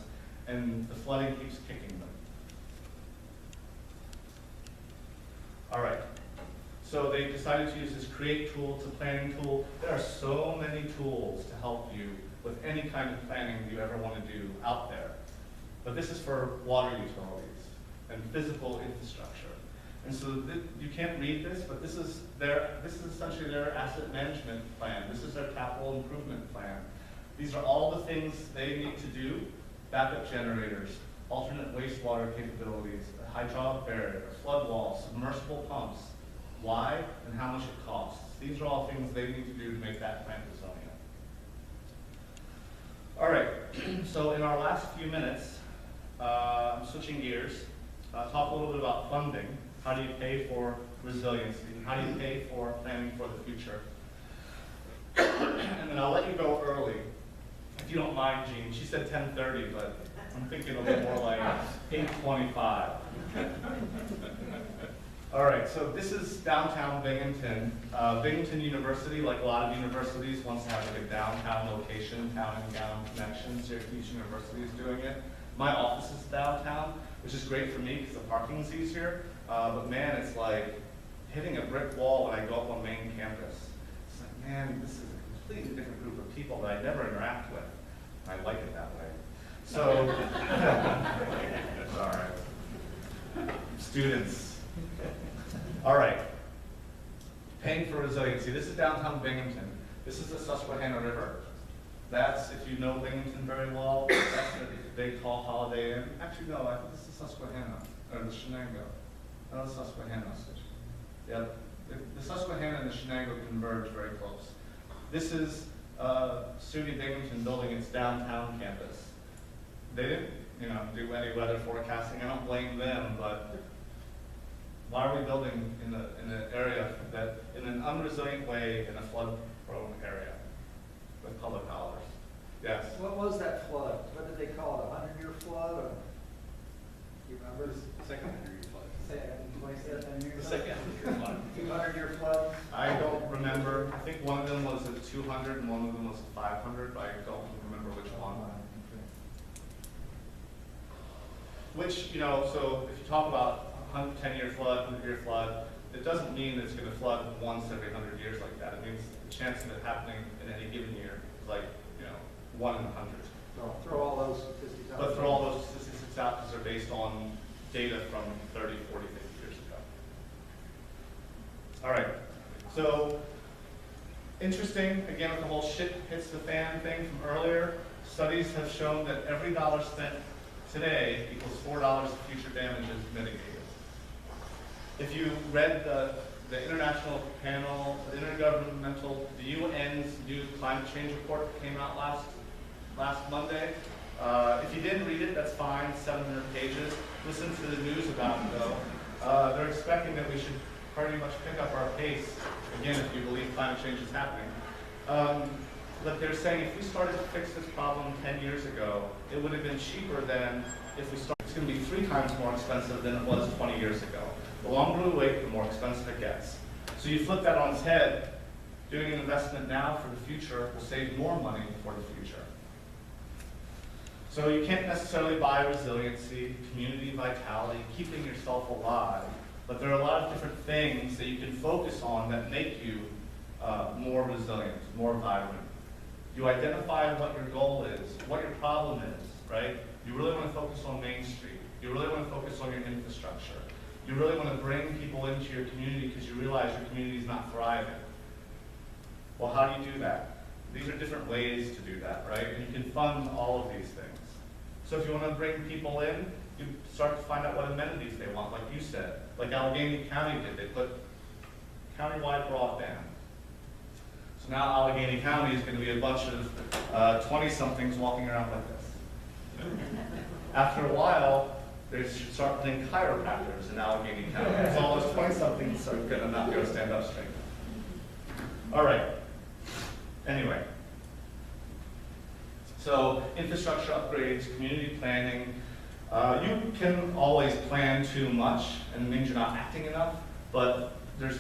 and the flooding keeps kicking them. All right, so they decided to use this create tool, it's a planning tool. There are so many tools to help you with any kind of planning you ever want to do out there. But this is for water utilities and physical infrastructure. And so you can't read this, but this is essentially their asset management plan. This is their capital improvement plan. These are all the things they need to do: backup generators, alternate wastewater capabilities, a hydraulic barrier, a flood wall, submersible pumps. Why and how much it costs. These are all things they need to do to make that plant resilient. All right, so in our last few minutes, I'm switching gears. Talk a little bit about funding. How do you pay for resiliency? How do you pay for planning for the future? And then I'll let you go early, if you don't mind, Jean. She said 10:30, but I'm thinking a little more like 8:25. All right, so this is downtown Binghamton. Binghamton University, like a lot of universities, wants to have like a downtown location, town and gown connection. Syracuse University is doing it. My office is downtown, which is great for me because the parking is easier. But man, it's like hitting a brick wall when I go up on main campus. It's like, man, this is a completely different group of people that I never interact with. I like it that way. So, all right. Students. All right. Paying for resiliency. This is downtown Binghamton. This is the Susquehanna River. That's, if you know Binghamton very well, that's what they call Holiday Inn. Actually, no, I think this is Susquehanna, or the Shenango. No, it's Susquehanna. Yep. The Susquehanna and the Shenango converge very close. This is SUNY Binghamton building its downtown campus. They didn't, do any weather forecasting. I don't blame them, but why are we building in an area that, in an unresilient way, in a flood-prone area with public dollars? Yes. What was that flood? What did they call it? 100-year flood? Or, do you remember? Second 100-year flood. The second 200-year flood? I don't remember. I think one of them was at 200 and one of them was at 500, but I don't remember which one. Which, so if you talk about 10-year flood, 100-year flood, it doesn't mean it's going to flood once every 100 years like that. It means the chance of it happening in any given year is like, 1 in 100. So throw all those statistics out. But throw all those statistics out because they're based on data from 30, 40, 50 years ago. All right. So, interesting, again, with the whole shit hits the fan thing from earlier, studies have shown that every dollar spent today equals $4 of future damages mitigated. If you read the the international panel, the intergovernmental, the UN's new climate change report came out last Monday. If you didn't read it, that's fine, 700 pages. Listen to the news about it though. They're expecting that we should pretty much pick up our pace, again, if you believe climate change is happening. But they're saying if we started to fix this problem 10 years ago, it would have been cheaper than if we started. It's going to be 3 times more expensive than it was 20 years ago. The longer we wait, the more expensive it gets. So you flip that on its head, doing an investment now for the future will save more money for the future. So you can't necessarily buy resiliency, community vitality, keeping yourself alive, but there are a lot of different things that you can focus on that make you more resilient, more vibrant. You identify what your goal is, what your problem is, right? You really want to focus on Main Street. You really want to focus on your infrastructure. You really want to bring people into your community because you realize your community is not thriving. Well, how do you do that? These are different ways to do that, right? And you can fund all of these things. So if you want to bring people in, you start to find out what amenities they want, like you said. Like Allegheny County did. They put countywide broadband. So now Allegheny County is going to be a bunch of 20-somethings walking around like this. After a while, they should start putting chiropractors in Allegheny County. So all those 20-somethings are going to not be able to stand up straight. All right. Anyway. So infrastructure upgrades, community planning. You can always plan too much, and it means you're not acting enough, but there's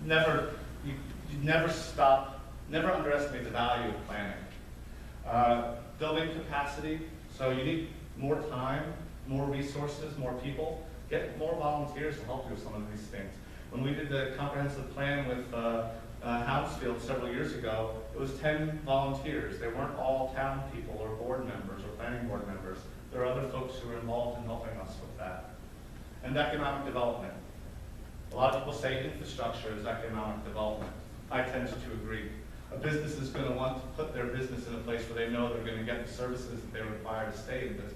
never, you never stop, never underestimate the value of planning. Building capacity, so you need more time, more resources, more people. Get more volunteers to help you with some of these things. When we did the comprehensive plan with Hounsfield several years ago, it was 10 volunteers. They weren't all town people or board members or planning board members. There are other folks who are involved in helping us with that. And economic development. A lot of people say infrastructure is economic development. I tend to agree. A business is going to want to put their business in a place where they know they're going to get the services that they require to stay in business.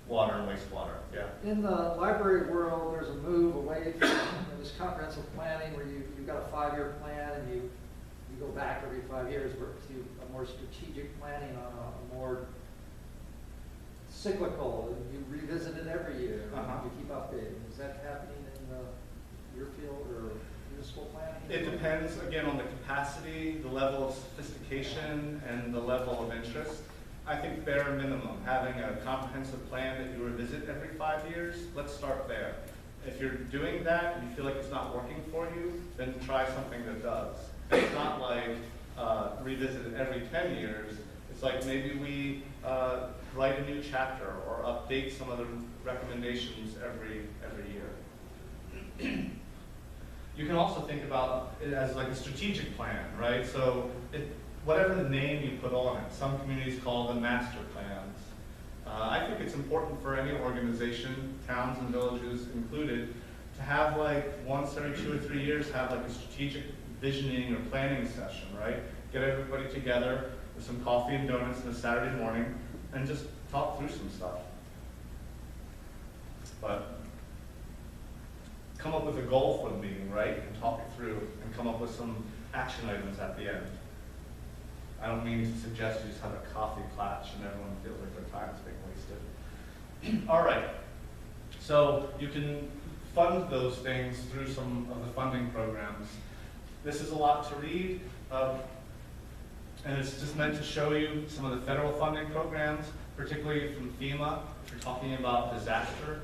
Water and wastewater, yeah. In the library world, there's a move away from this comprehensive planning where you've got a 5-year plan and you go back every 5 years to a more strategic planning on a more cyclical, and you revisit it every year, you keep updating. Is that happening in your field or municipal planning? It depends, again, on the capacity, the level of sophistication, and the level of interest. I think bare minimum, having a comprehensive plan that you revisit every 5 years, let's start there. If you're doing that and you feel like it's not working for you, then try something that does. It's not like revisit it every 10 years. It's like maybe we write a new chapter or update some of the recommendations every year. You can also think about it as like a strategic plan, right? So whatever the name you put on it, some communities call them master plans. I think it's important for any organization, towns and villages included, to have like once every 2 or 3 years, have like a strategic visioning or planning session, right? Get everybody together with some coffee and donuts on a Saturday morning and just talk through some stuff. But come up with a goal for the meeting, right? And talk it through and come up with some action items at the end. I don't mean to suggest you just have a coffee clutch and everyone feels like their time is being wasted. All right. So you can fund those things through some of the funding programs. This is a lot to read, and it's just meant to show you some of the federal funding programs, particularly from FEMA, if you're talking about disaster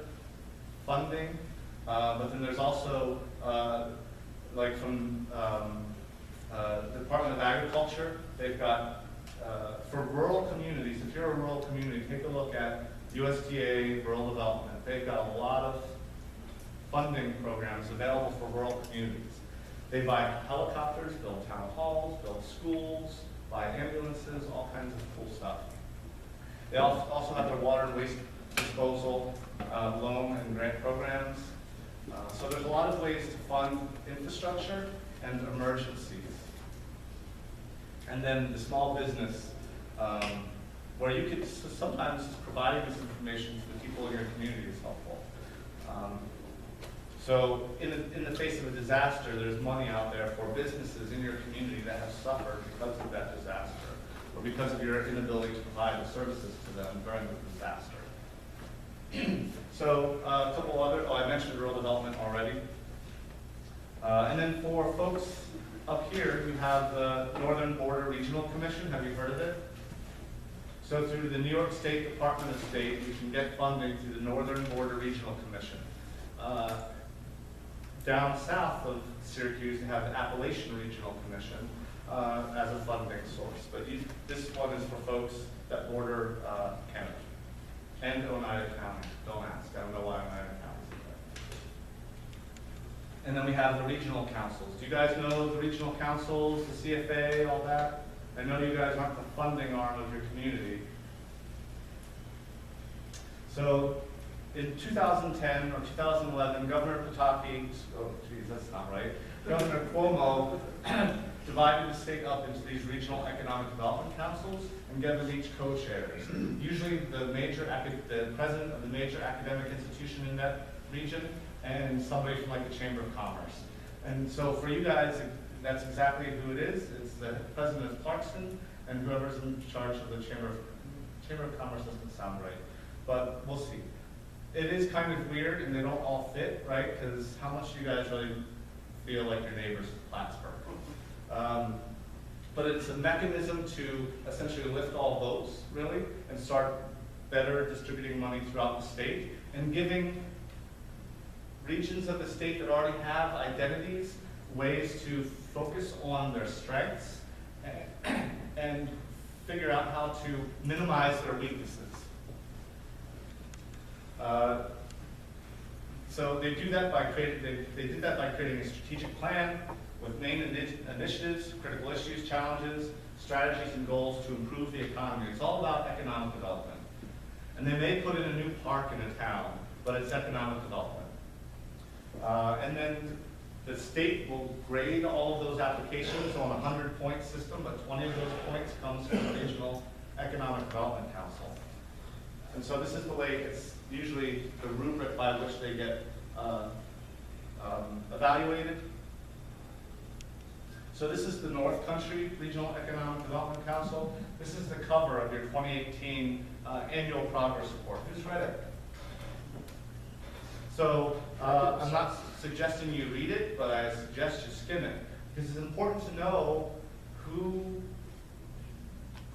funding. But then there's also, like from the Department of Agriculture, they've got, for rural communities, if you're a rural community, take a look at USDA Rural Development. They've got a lot of funding programs available for rural communities. They buy helicopters, build town halls, build schools, buy ambulances, all kinds of cool stuff. They also have their water and waste disposal loan and grant programs. So there's a lot of ways to fund infrastructure and emergencies. And then the small business, where you could sometimes providing this information to the people in your community is helpful. So in the face of a disaster, there's money out there for businesses in your community that have suffered because of that disaster, or because of your inability to provide the services to them during the disaster. So a couple other, I mentioned rural development already. And then for folks up here, you have the Northern Border Regional Commission. Have you heard of it? So through the New York State Department of State, you can get funding through the Northern Border Regional Commission. Down south of Syracuse, you have the Appalachian Regional Commission as a funding source. But this one is for folks that border Canada and Oneida County. Don't ask. I don't know why Oneida County is there. And then we have the regional councils. Do you guys know the regional councils, the CFA, all that? I know you guys aren't the funding arm of your community. So in 2010 or 2011, Governor Pataki, oh geez, that's not right, Governor Cuomo divided the state up into these regional economic development councils and gave them each co-chairs. Usually the president of the major academic institution in that region and somebody from like the Chamber of Commerce. And so for you guys, that's exactly who it is. It's the president of Clarkson and whoever's in charge of the Chamber of Commerce doesn't sound right, but we'll see. It is kind of weird and they don't all fit, right? Because how much do you guys really feel like your neighbors in Plattsburgh? But it's a mechanism to essentially lift all votes, really, and start better distributing money throughout the state and giving regions of the state that already have identities ways to focus on their strengths and figure out how to minimize their weaknesses. So they do that by creating a strategic plan with main initiatives, critical issues, challenges, strategies, and goals to improve the economy. It's all about economic development. And they may put in a new park in a town, but it's economic development. And then the state will grade all of those applications on a 100-point system, but 20 of those points comes from the Regional Economic Development Council. And so this is the way it's usually the rubric by which they get evaluated. So this is the North Country Regional Economic Development Council. This is the cover of your 2018 annual progress report. Who's read it? So I'm not suggesting you read it, but I suggest you skim it, because it's important to know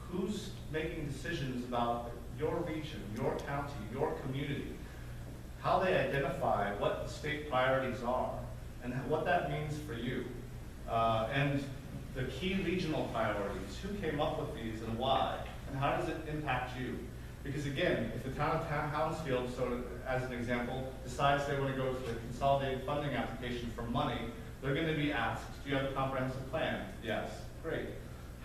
who's making decisions about your region, your county, your community, how they identify what the state priorities are, and what that means for you. And the key regional priorities, who came up with these and why, and how does it impact you? Because again, if the town of Hounsfield, so as an example, decides they want to go to the consolidated funding application for money, they're going to be asked, do you have a comprehensive plan? Yes. Great.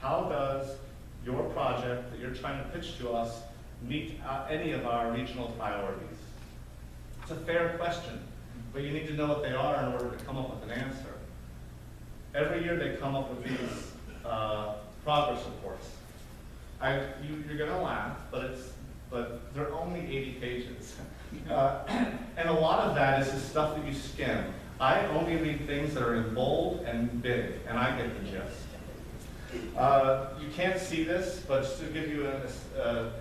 How does your project that you're trying to pitch to us meet any of our regional priorities? It's a fair question, but you need to know what they are in order to come up with an answer. Every year they come up with these progress reports. You're going to laugh, but they're only 80 pages. And a lot of that is the stuff that you skim. I only read things that are in bold and big, and I get the gist. You can't see this, but just to give you a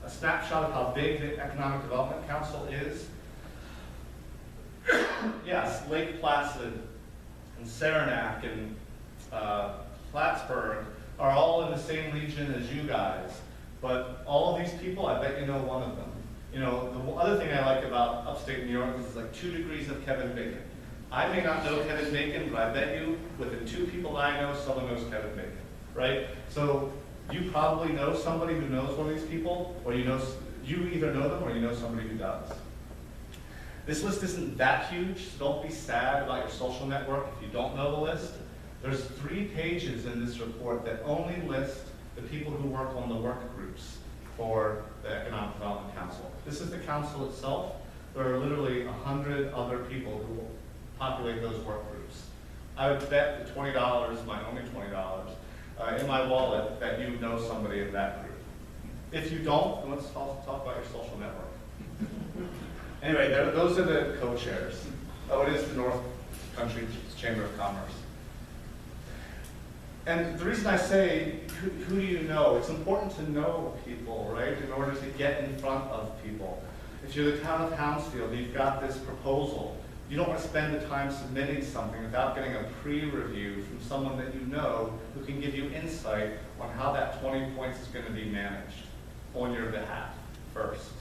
snapshot of how big the Economic Development Council is. Yes, Lake Placid and Saranac and Plattsburgh are all in the same region as you guys, but all of these people, I bet you know one of them. You know, the other thing I like about upstate New York is it's like 2 degrees of Kevin Bacon. I may not know Kevin Bacon, but I bet you within 2 people I know, someone knows Kevin Bacon, right? So you probably know somebody who knows one of these people, or you either know them or you know somebody who does. This list isn't that huge, so don't be sad about your social network if you don't know the list. There's 3 pages in this report that only list the people who work on the work groups for the Economic Development Council. This is the council itself. There are literally 100 other people who will populate those work groups. I would bet the $20, mine only $20, in my wallet that you know somebody in that group. If you don't, then let's talk about your social network. Anyway, those are the co-chairs. Oh, it is the North Country Chamber of Commerce. And the reason I say, who do you know? It's important to know people, right, in order to get in front of people. If you're the town of Hounsfield, you've got this proposal. You don't want to spend the time submitting something without getting a pre-review from someone that you know who can give you insight on how that 20 points is going to be managed on your behalf first.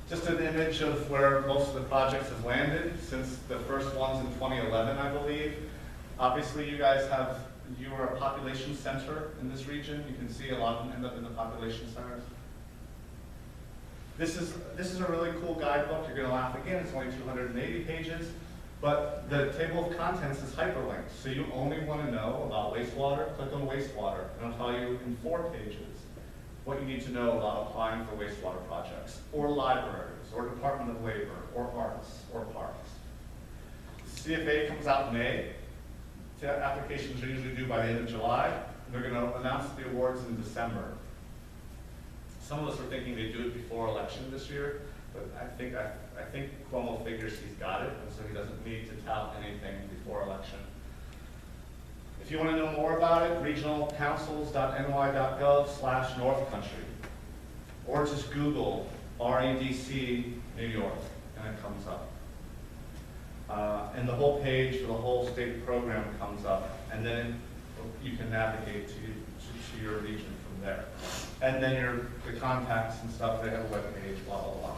Just an image of where most of the projects have landed since the first ones in 2011, I believe. Obviously, you guys you are a population center in this region. You can see a lot of them end up in the population centers. This is a really cool guidebook. You're going to laugh again. It's only 280 pages, but the table of contents is hyperlinked. So you only want to know about wastewater, click on wastewater, and I'll tell you in 4 pages what you need to know about applying for wastewater projects, or libraries, or Department of Labor, or arts, or parks. CFA comes out in May. Applications are usually due by the end of July. They're going to announce the awards in December. Some of us were thinking they'd do it before election this year, but I think Cuomo figures he's got it, and so he doesn't need to tout anything before election. If you want to know more about it, regionalcouncils.ny.gov/North Country, or just Google REDC New York, and it comes up. And the whole page for the whole state program comes up, and then you can navigate to your region from there. And then the contacts and stuff, they have a web page, blah, blah, blah.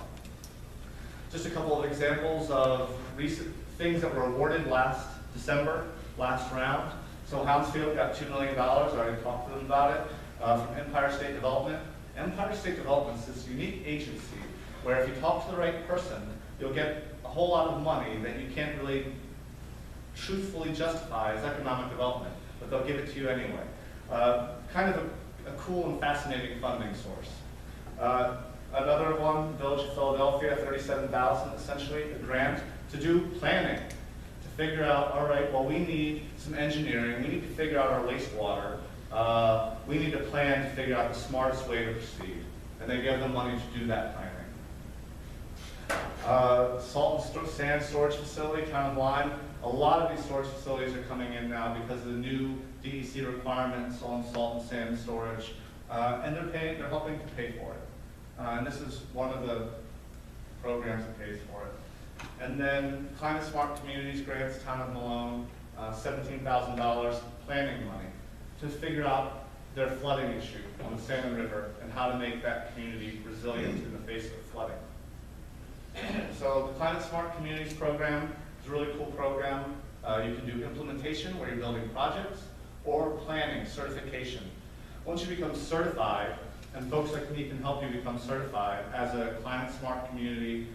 Just a couple of examples of recent things that were awarded last December, last round. So Hounsfield got $2 million, I already talked to them about it, from Empire State Development. Empire State Development is this unique agency where if you talk to the right person, you'll get a whole lot of money that you can't really truthfully justify as economic development, but they'll give it to you anyway. Kind of a cool and fascinating funding source. Another one, Village of Philadelphia, $37,000 essentially, a grant to do planning, to figure out, all right, well, we need some engineering, we need to figure out our wastewater, we need a plan to figure out the smartest way to proceed. And they give them money to do that planning. Salt and sand storage facility, Town of Lyme. A lot of these storage facilities are coming in now because of the new DEC requirements on salt and sand storage, and they're helping to pay for it. And this is one of the programs that pays for it. And then Climate Smart Communities grants, Town of Malone, $17,000 planning money to figure out their flooding issue on the Salmon River and how to make that community resilient in the face of flooding. So the Climate Smart Communities program is a really cool program. You can do implementation where you're building projects, or planning, certification. Once you become certified, and folks like me can help you become certified as a Climate Smart Community,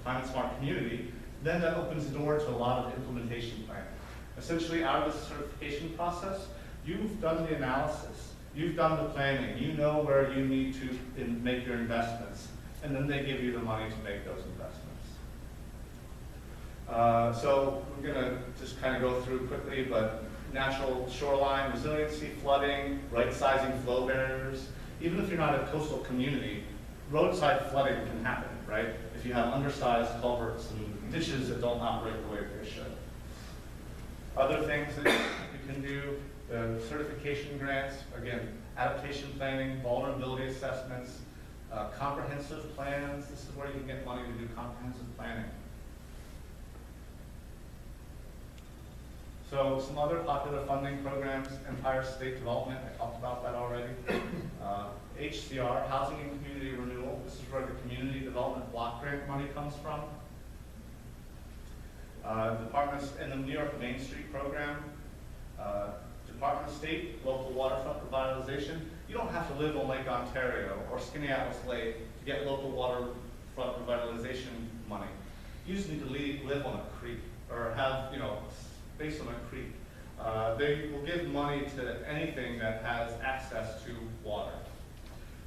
Climate Smart Community, then that opens the door to a lot of implementation planning. Essentially, out of the certification process, you've done the analysis, you've done the planning, you know where you need to make your investments, and then they give you the money to make those investments. So we're going to just kind of go through quickly, but natural shoreline resiliency, flooding, right-sizing flow barriers. Even if you're not a coastal community, roadside flooding can happen, right? If you have undersized culverts and ditches that don't operate the way they should. Other things that you can do, the certification grants, again, adaptation planning, vulnerability assessments, comprehensive plans. This is where you can get money to do comprehensive planning. So some other popular funding programs, Empire State Development, I talked about that already. HCR, Housing and Community Renewal. This is where the Community Development Block Grant money comes from. Departments in the New York Main Street program. Department of State, local waterfront revitalization. You don't have to live on Lake Ontario or Skaneateles Lake to get local waterfront revitalization money. You just need to live on a creek or have, space on a creek. They will give money to anything that has access to water.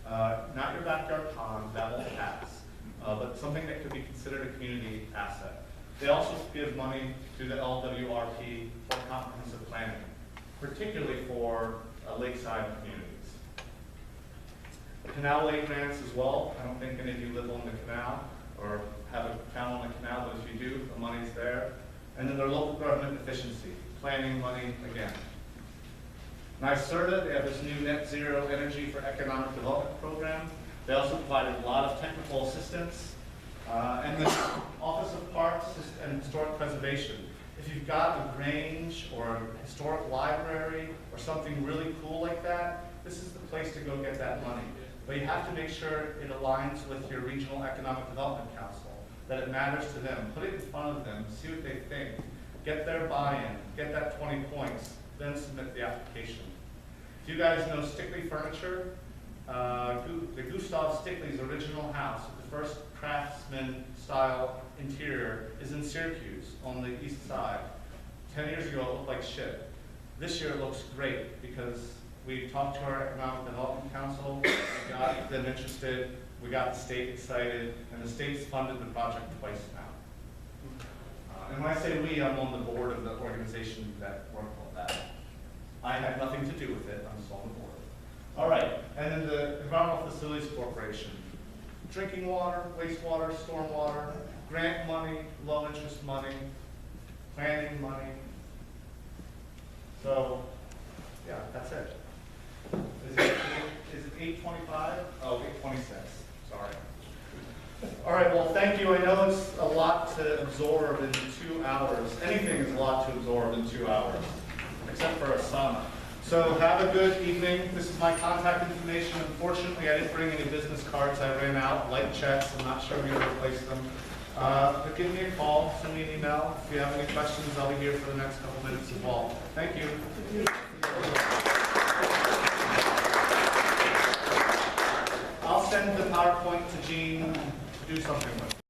Not your backyard pond, that won't pass, but something that could be considered a community asset. They also give money to the LWRP for comprehensive planning, particularly for lakeside communities. canal lane grants as well. I don't think any of you live on the canal or have a town on the canal, but if you do, the money's there. And then their local government efficiency, planning money again. NYSERDA, they have this new Net Zero Energy for Economic Development program. They also provided a lot of technical assistance. And the Office of Parks and Historic Preservation. If you've got a Grange or a historic library or something really cool like that, this is the place to go get that money. But you have to make sure it aligns with your Regional Economic Development Council, that it matters to them. Put it in front of them, see what they think. Get their buy-in, get that 20 points, then submit the application. If you guys know Stickley Furniture, the Gustav Stickley's original house, the first craftsman-style interior, is in Syracuse on the east side. 10 years ago, it looked like shit. This year, it looks great because we talked to our Economic Development Council, we got them interested, we got the state excited, and the state's funded the project twice now. And when I say we, I'm on the board of the organization that worked on that. I had nothing to do with it, I'm just on the board. All right, and then the Environmental Facilities Corporation. Drinking water, wastewater, stormwater, grant money, low interest money, planning money. So, yeah, that's it. Is it 8:25? Oh, 8:26, sorry. All right, well, thank you. I know it's a lot to absorb in 2 hours. Anything is a lot to absorb in 2 hours, except for a sauna. So have a good evening. This is my contact information. Unfortunately, I didn't bring any business cards. I ran out. Light checks. I'm not sure where to replace them. But give me a call, send me an email. If you have any questions, I'll be here for the next couple minutes as well. Thank you. I'll send the PowerPoint to Jean to do something with.